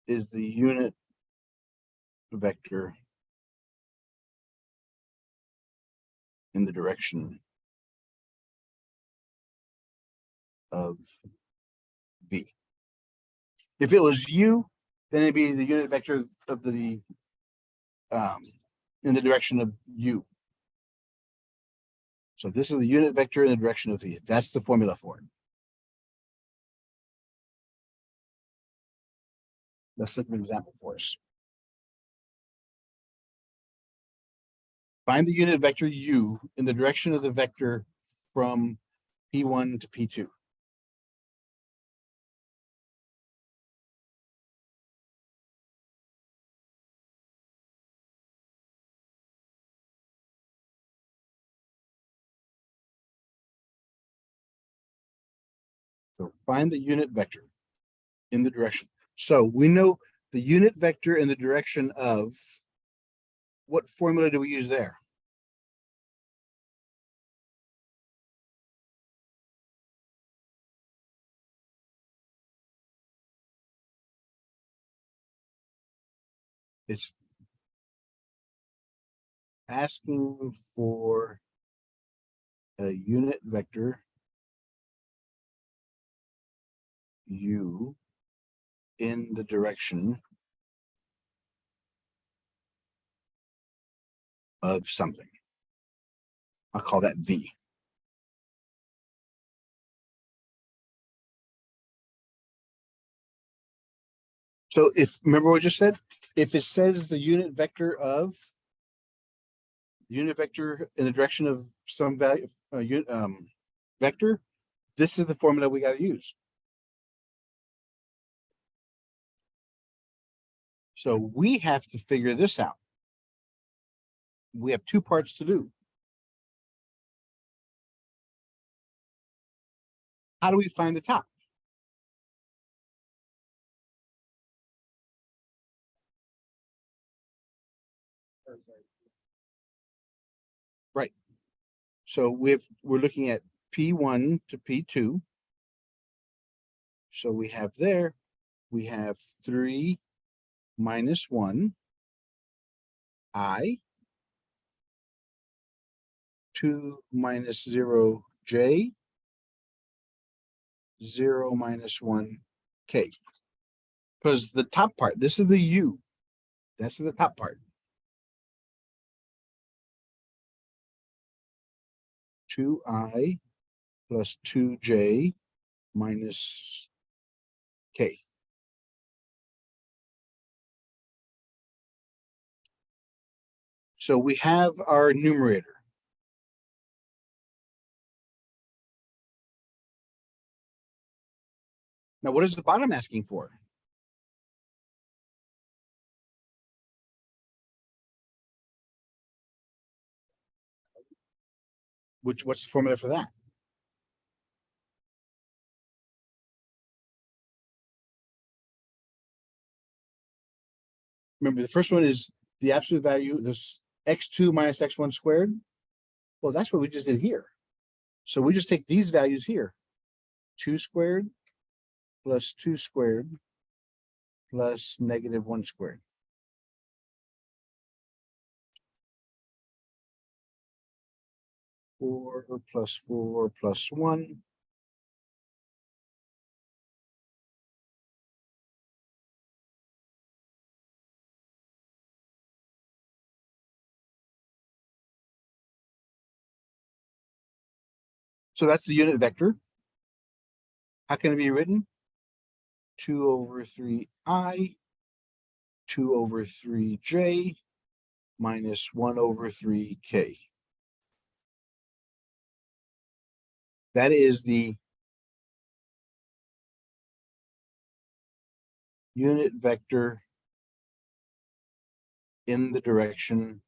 A: is the unit vector in the direction of V. If it was U, then it'd be the unit vector of the in the direction of U. So this is the unit vector in the direction of V. That's the formula for it. Let's look at an example for us. Find the unit vector U in the direction of the vector from P1 to P2. So find the unit vector in the direction. So we know the unit vector in the direction of, what formula do we use there? It's asking for a unit vector u in the direction of something. I'll call that v. So if, remember what I just said, if it says the unit vector in the direction of some value, vector, this is the formula we got to use. So we have to figure this out. We have two parts to do. How do we find the top? Right. So we're looking at P1 to P2. So we have 3 minus 1 I, 2 minus 0 J, 0 minus 1 K. Because the top part, this is the U. This is the top part. 2I plus 2J minus K. So we have our numerator. Now, what is the bottom asking for? What's the formula for that? Remember, the first one is the absolute value, this x2 minus x1 squared. Well, that's what we just did here. So we just take these values here. 2 squared plus 2 squared plus negative 1 squared. Four plus 1. So that's the unit vector. How can it be written? 2 over 3I, 2 over 3J, minus 1 over 3K. That is the unit vector in the direction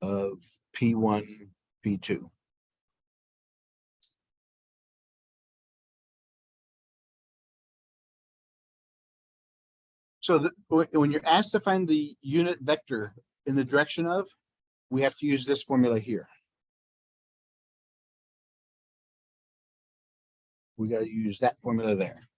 A: of P1, P2. So when you're asked to find the unit vector in the direction of, we have to use this formula here. We got to use that formula there.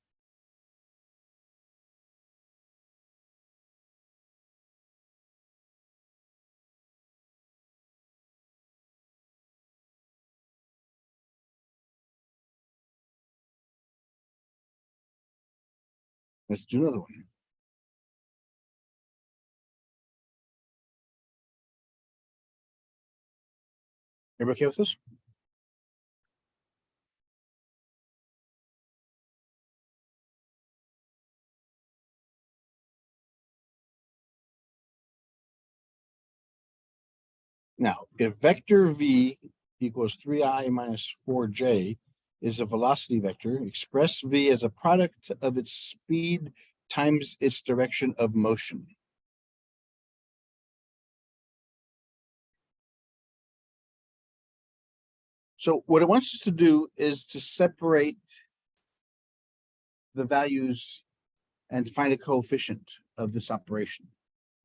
A: Let's do another one. Everybody okay with this? Now, if vector v equals 3I minus 4J is a velocity vector, express v as a product of its speed times its direction of motion. So what it wants us to do is to separate the values and find a coefficient of this operation.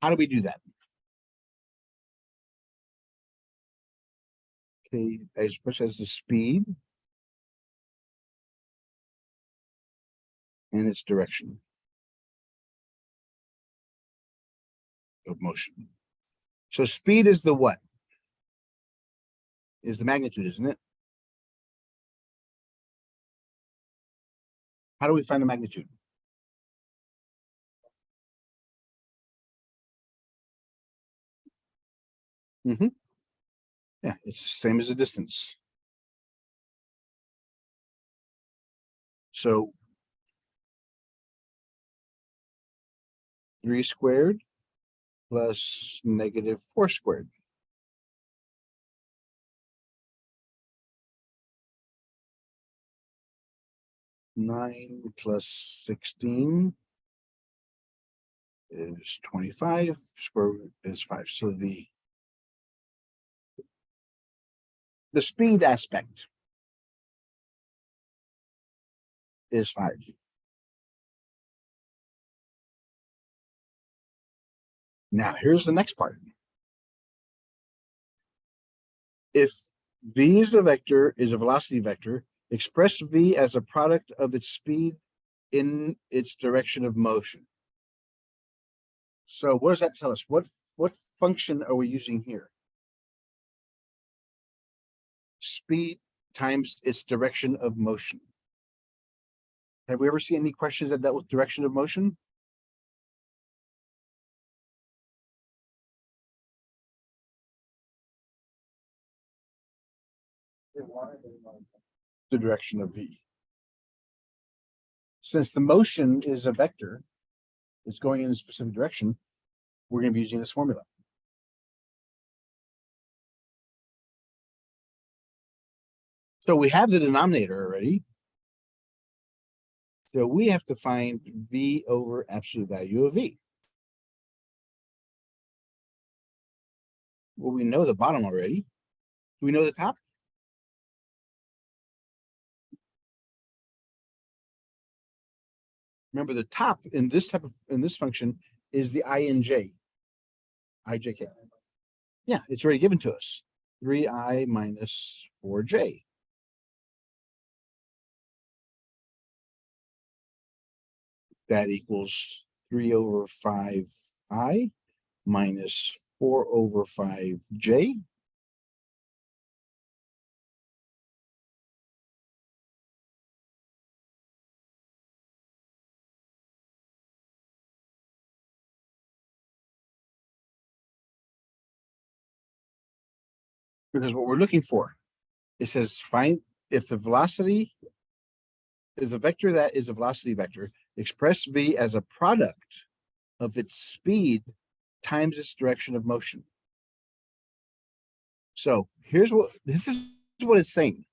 A: How do we do that? Okay, as much as the speed and its direction of motion. So speed is the what? Is the magnitude, isn't it? How do we find the magnitude? Yeah, it's the same as the distance. So 3 squared plus -4 squared. Nine plus 16 is 25. Square root is 5. So the speed aspect is 5. Now here's the next part. If v is a vector, is a velocity vector, express v as a product of its speed in its direction of motion. So what does that tell us? What function are we using here? Speed times its direction of motion. Have we ever seen any questions that dealt with direction of motion? The direction of v. Since the motion is a vector, it's going in a specific direction, we're going to be using this formula. So we have the denominator already. So we have to find v over absolute value of v. Well, we know the bottom already. Do we know the top? Remember, the top in this function is the ij. ijk. Yeah, it's already given to us. 3i minus 4j. That equals 3 over 5i minus 4 over 5j. Because what we're looking for, it says find if the velocity is a vector that is a velocity vector, express v as a product of its speed times its direction of motion. So here's what this is what it's saying.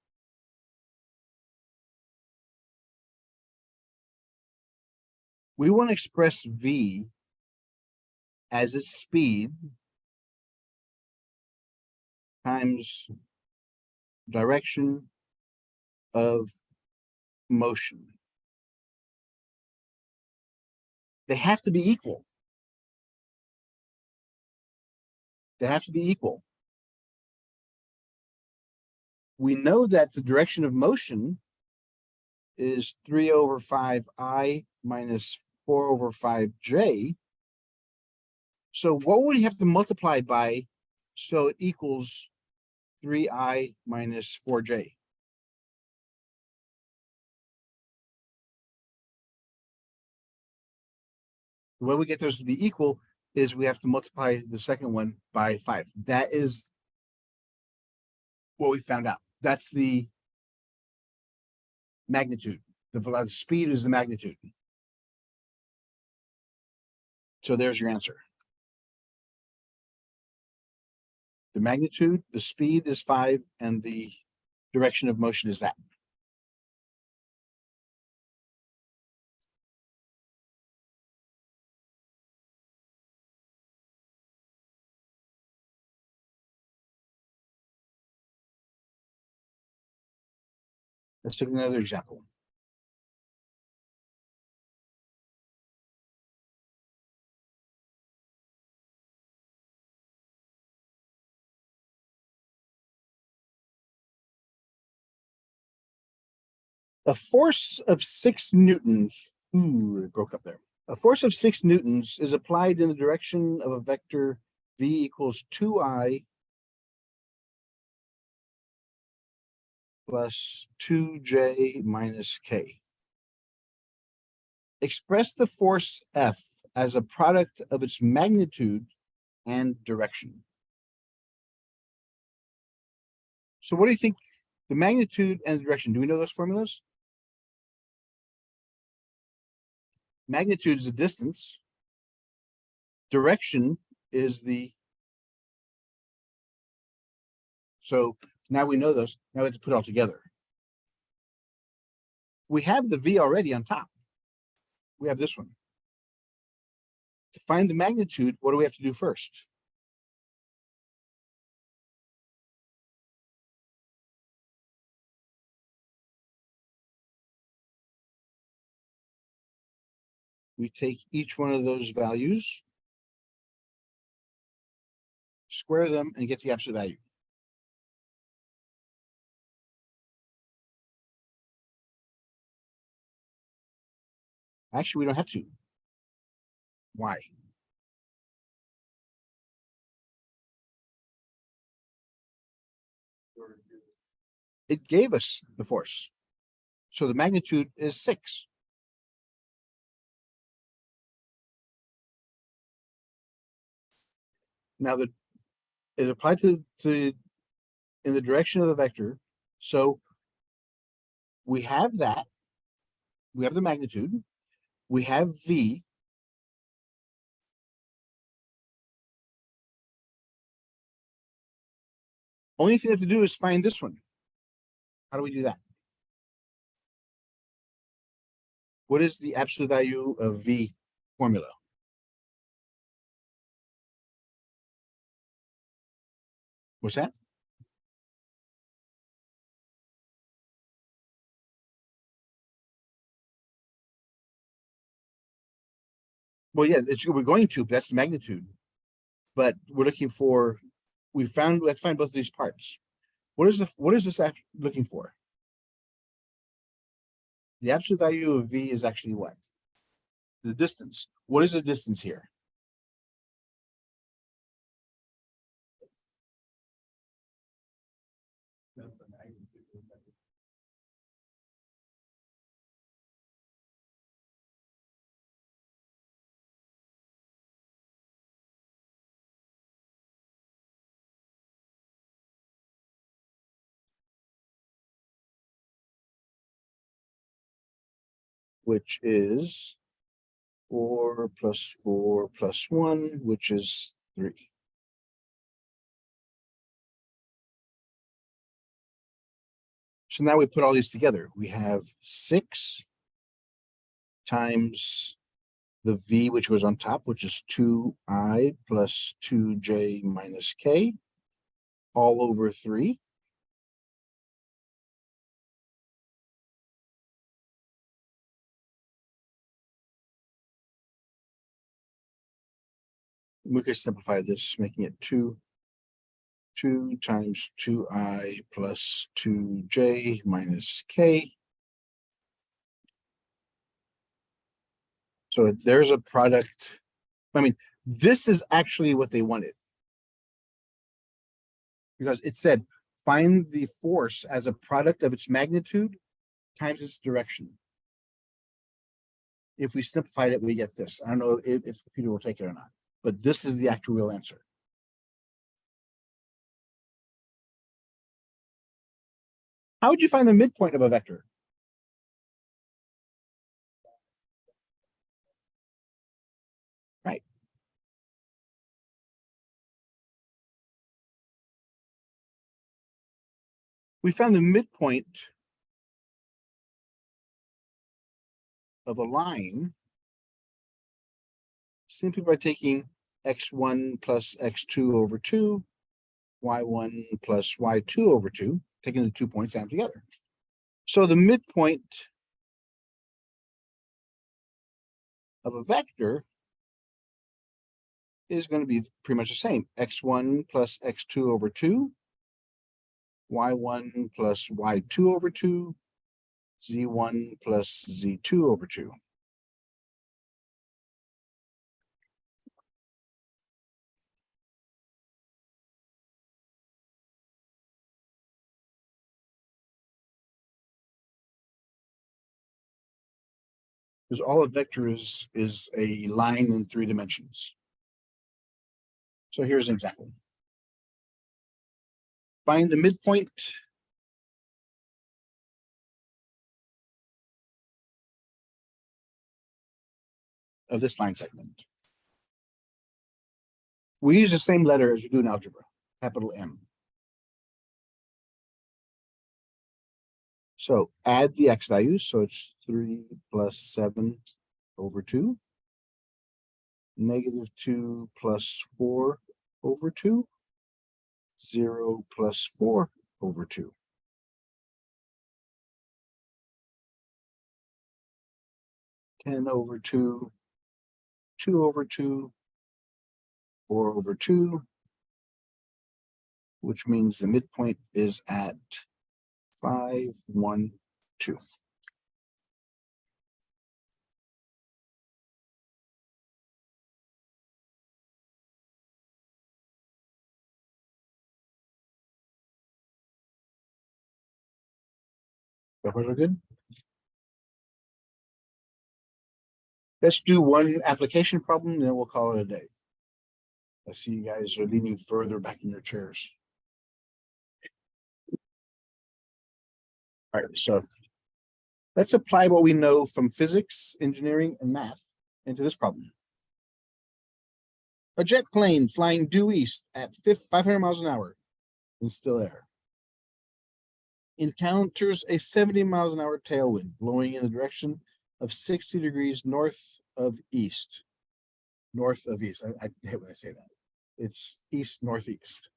A: We want to express v as its speed times direction of motion. They have to be equal. They have to be equal. We know that the direction of motion is 3 over 5i minus 4 over 5j. So what would you have to multiply by so it equals 3i minus 4j? The way we get those to be equal is we have to multiply the second one by 5. That is what we found out. That's the magnitude. The speed is the magnitude. So there's your answer. The magnitude, the speed is 5, and the direction of motion is that. Let's take another example. A force of 6 newtons Ooh, it broke up there. A force of 6 newtons is applied in the direction of a vector v equals 2I plus 2j minus k. Express the force F as a product of its magnitude and direction. So what do you think? The magnitude and the direction, do we know those formulas? Magnitude is the distance. Direction is the, so now we know those. Now let's put it all together. We have the V already on top. We have this one. To find the magnitude, what do we have to do first? We take each one of those values, square them, and get the absolute value. Actually, we don't have to. Why? It gave us the force. So the magnitude is 6. Now that it applied to in the direction of the vector. So we have that. We have the magnitude. We have V. Only thing we have to do is find this one. How do we do that? What is the absolute value of V formula? What's that? Well, yeah, we're going to, but that's the magnitude. But we're looking for, let's find both of these parts. What is this looking for? The absolute value of V is actually what? The distance. What is the distance here? Which is 4 plus 4 plus 1, which is 3. So now we put all these together. We have 6 times the V, which was on top, which is 2I plus 2j minus k, all over 3. We could simplify this, making it 2 times 2I plus 2j minus k. So there's a product. I mean, this is actually what they wanted. Because it said, find the force as a product of its magnitude times its direction. If we simplified it, we get this. I don't know if the computer will take it or not, but this is the actual real answer. How would you find the midpoint of a vector? Right. We found the midpoint of a line simply by taking x1 plus x2 over 2, y1 plus y2 over 2, taking the 2 points down together. So the midpoint of a vector is going to be pretty much the same. x1 plus x2 over 2, y1 plus y2 over 2, z1 plus z2 over 2. Because all a vector is a line in 3 dimensions. So here's an example. Find the midpoint of this line segment. We use the same letter as we do in algebra, capital M. So add the x values. So it's 3 plus 7 over 2. Negative 2 plus 4 over 2. 0 plus 4 over 2. 10 over 2. 2 over 2. 4 over 2. Which means the midpoint is at 5, 1, 2. That was good. Let's do one application problem, then we'll call it a day. I see you guys are leaning further back in your chairs. All right, so let's apply what we know from physics, engineering, and math into this problem. A jet plane flying due east at 500 miles an hour in still air encounters a 70 miles an hour tailwind blowing in the direction of 60 degrees north of east. North of east. I hate when I say that. It's east northeast.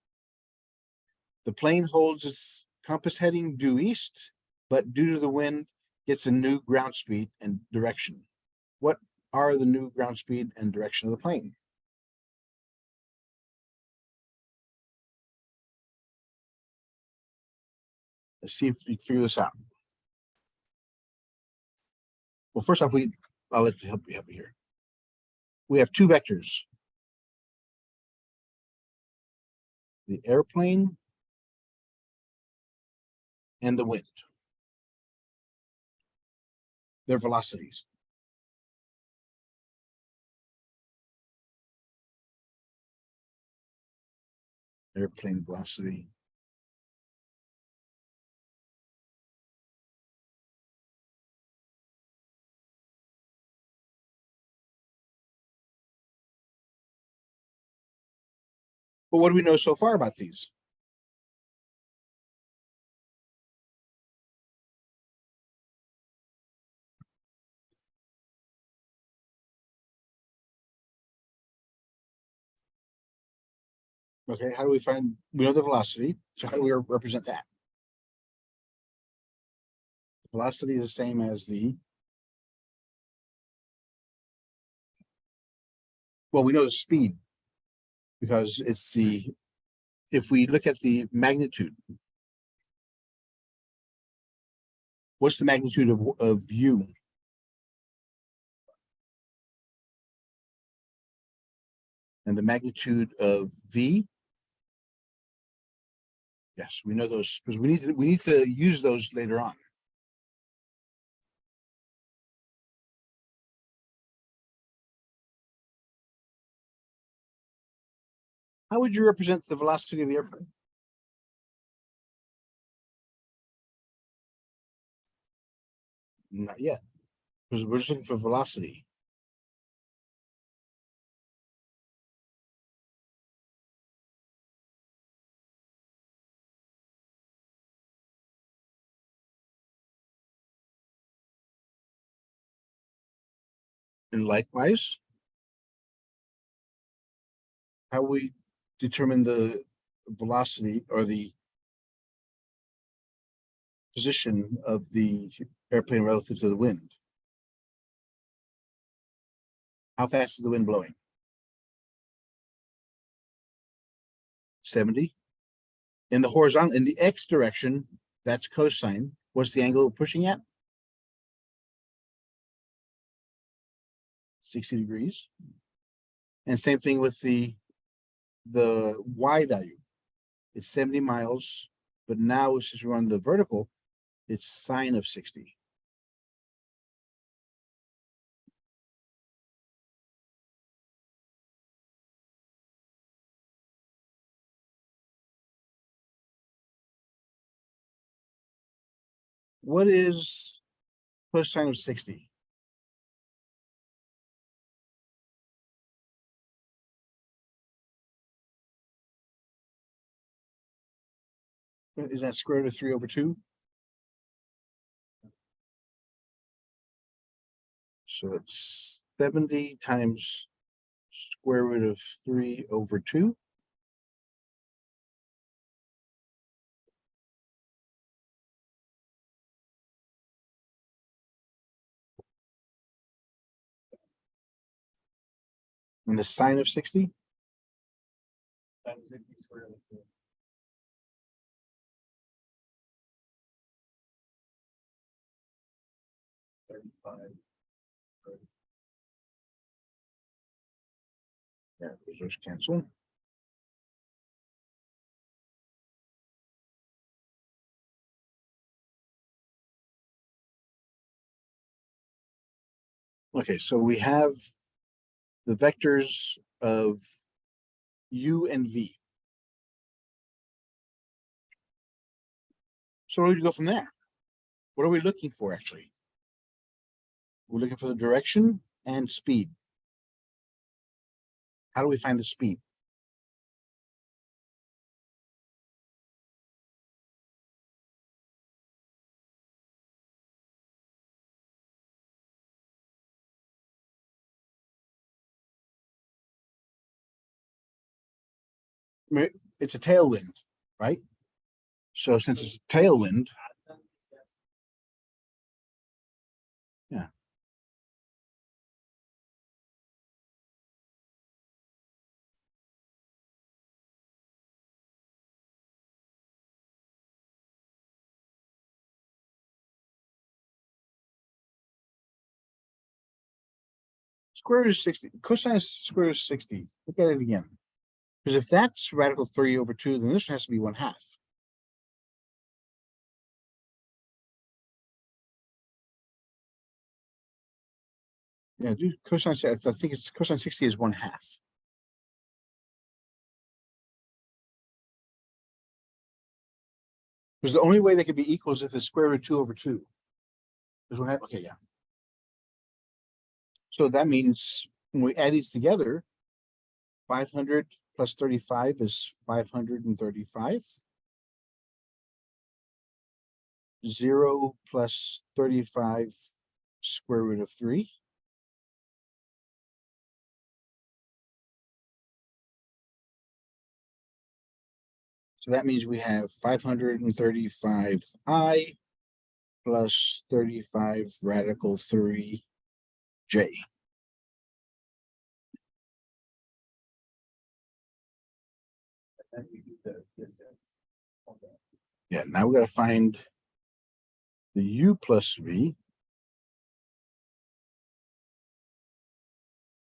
A: The plane holds its compass heading due east, but due to the wind, gets a new ground speed and direction. What are the new ground speed and direction of the plane? Let's see if we can figure this out. Well, first off, I'll let you help you here. We have 2 vectors. The airplane and the wind. Their velocities. Airplane velocity. But what do we know so far about these? Okay, how do we we know the velocity, so how do we represent that? The velocity is the same as well, we know the speed because it's if we look at the magnitude, what's the magnitude of u? And the magnitude of v? Yes, we know those because we need to use those later on. How would you represent the velocity of the airplane? Not yet, because we're just looking for velocity. And likewise, how we determine the velocity or the position of the airplane relative to the wind. How fast is the wind blowing? 70. In the horizontal, in the x direction, that's cosine. What's the angle we're pushing at? 60 degrees. And same thing with the y value. It's 70 miles, but now since we're on the vertical, it's sine of 60. What is cosine of 60? Is that square root of 3/2? So it's 70 times square root of 3/2. And the sine of 60?
B: Times 60 squared root of 35.
A: Yeah, those cancel. Okay, so we have the vectors of u and v. So where do we go from there? What are we looking for actually? We're looking for the direction and speed. How do we find the speed? It's a tailwind, right? So since it's a tailwind, yeah. Square root of 60, cosine of square root of 60. Look at it again. Because if that's radical 3/2, then this has to be 1/2. Yeah, do cosine, I think it's cosine 60 is 1/2. Because the only way they could be equal is if it's square root 2/2. Is 1/2, okay, yeah. So that means when we add these together, 500 plus 35 is 535. 0 plus 35 square root of 3. So that means we have 535i plus 35 radical 3j.
B: And then we do the distance. Okay.
A: Yeah, now we got to find the u plus v,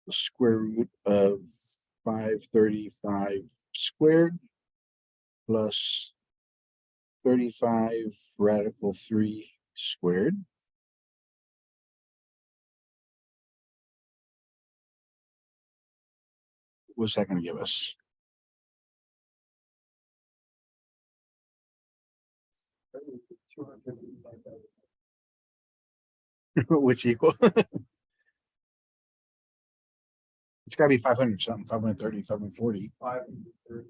A: the square root of 535 squared plus 35 radical 3 squared. What's that going to give us? Which equal? It's got to be 500 something, 530, 540.
B: 530.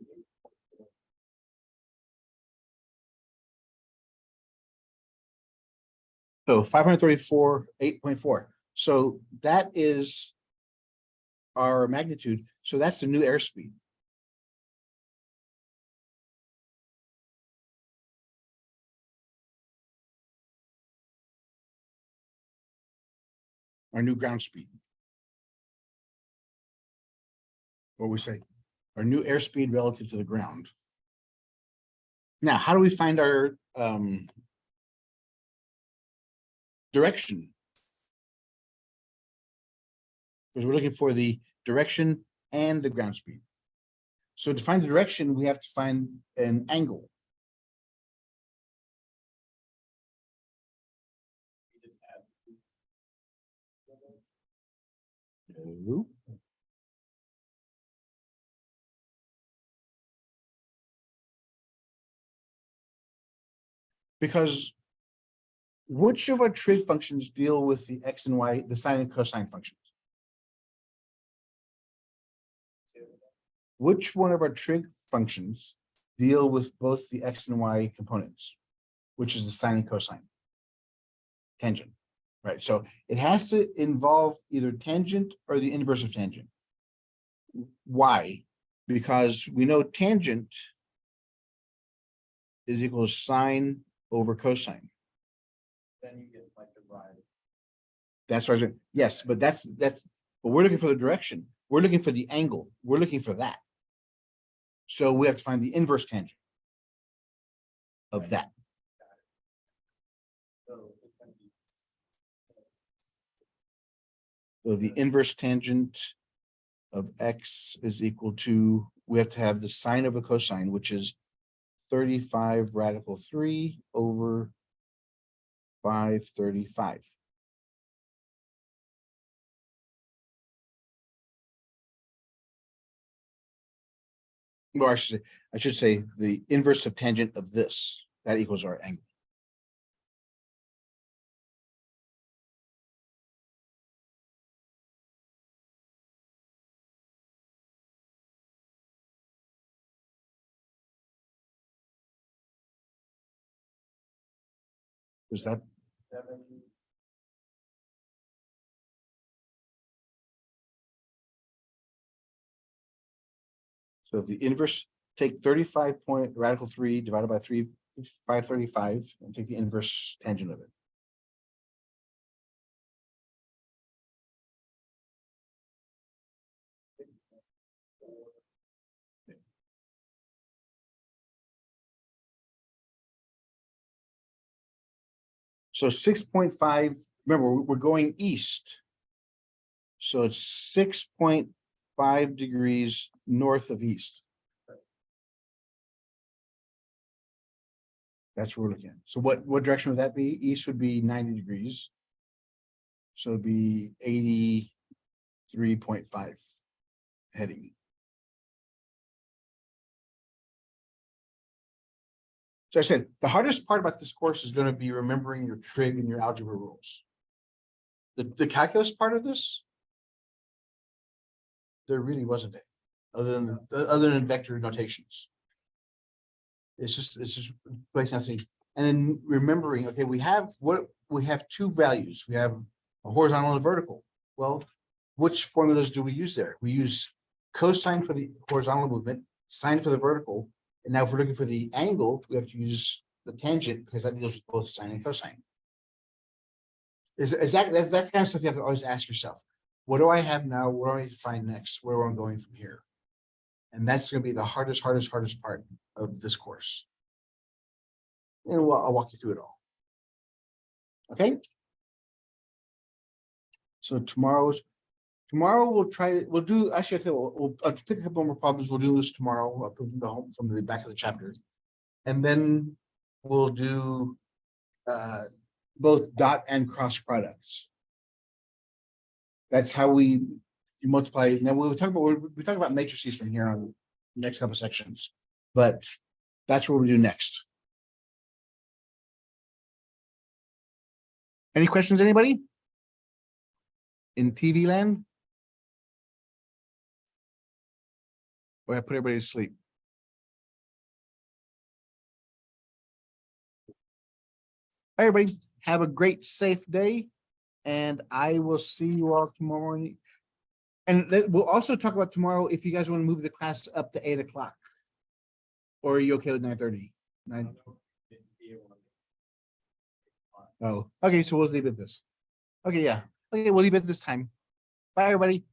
A: So 534, 8.4. So that is our magnitude. So that's the new airspeed. Our new ground speed. What we say, our new airspeed relative to the ground. Now, how do we find our direction? Because we're looking for the direction and the ground speed. So to find the direction, we have to find an angle.
B: We just add.
A: No. Because Which of our trig functions deal with the x and y, the sine and cosine functions? Which one of our trig functions deal with both the x and y components, which is the sine and cosine? Tangent, right? So it has to involve either tangent or the inverse of tangent. Why? Because we know tangent is equal to sine over cosine.
B: Then you get like the rise.
A: That's right. Yes, but that's, but we're looking for the direction. We're looking for the angle. We're looking for that. So we have to find the inverse tangent of that.
B: So it's gonna be.
A: So the inverse tangent of x is equal to, we have to have the sine of a cosine, which is 35 radical 3 over 535. Or I should say the inverse of tangent of this, that equals our angle. Was that,
B: 7.
A: so the inverse, take 35 point radical 3 divided by 535 and take the inverse tangent of it. So 6.5, remember, we're going east. So it's 6.5 degrees north of east. That's what we're looking at. So what direction would that be? East would be 90 degrees. So it'd be 83.5 heading. So I said, the hardest part about this course is going to be remembering your trig and your algebra rules. The calculus part of this, there really wasn't any, other than vector notations. It's just placing out things. And then remembering, okay, we have two values. We have a horizontal and a vertical. Well, which formulas do we use there? We use cosine for the horizontal movement, sine for the vertical. And now if we're looking for the angle, we have to use the tangent because that deals with both sine and cosine. That's the kind of stuff you have to always ask yourself. What do I have now? What do I need to find next? Where am I going from here? And that's going to be the hardest part of this course. And I'll walk you through it all. Okay. So tomorrow we'll do, actually, I'll pick a couple more problems. We'll do this tomorrow. I'll put them from the back of the chapter. And then we'll do both dot and cross products. That's how we multiply. Now we talk about matrices from here on the next couple of sections, but that's what we'll do next. Any questions, anybody? In TV land? Or I put everybody to sleep? Everybody have a great, safe day. And I will see you all tomorrow morning. And we'll also talk about tomorrow if you guys want to move the class up to 8 o'clock. Or are you okay with 9:30? 9. Oh, okay. So we'll leave it this. Okay, yeah. Okay, we'll leave it this time. Bye, everybody.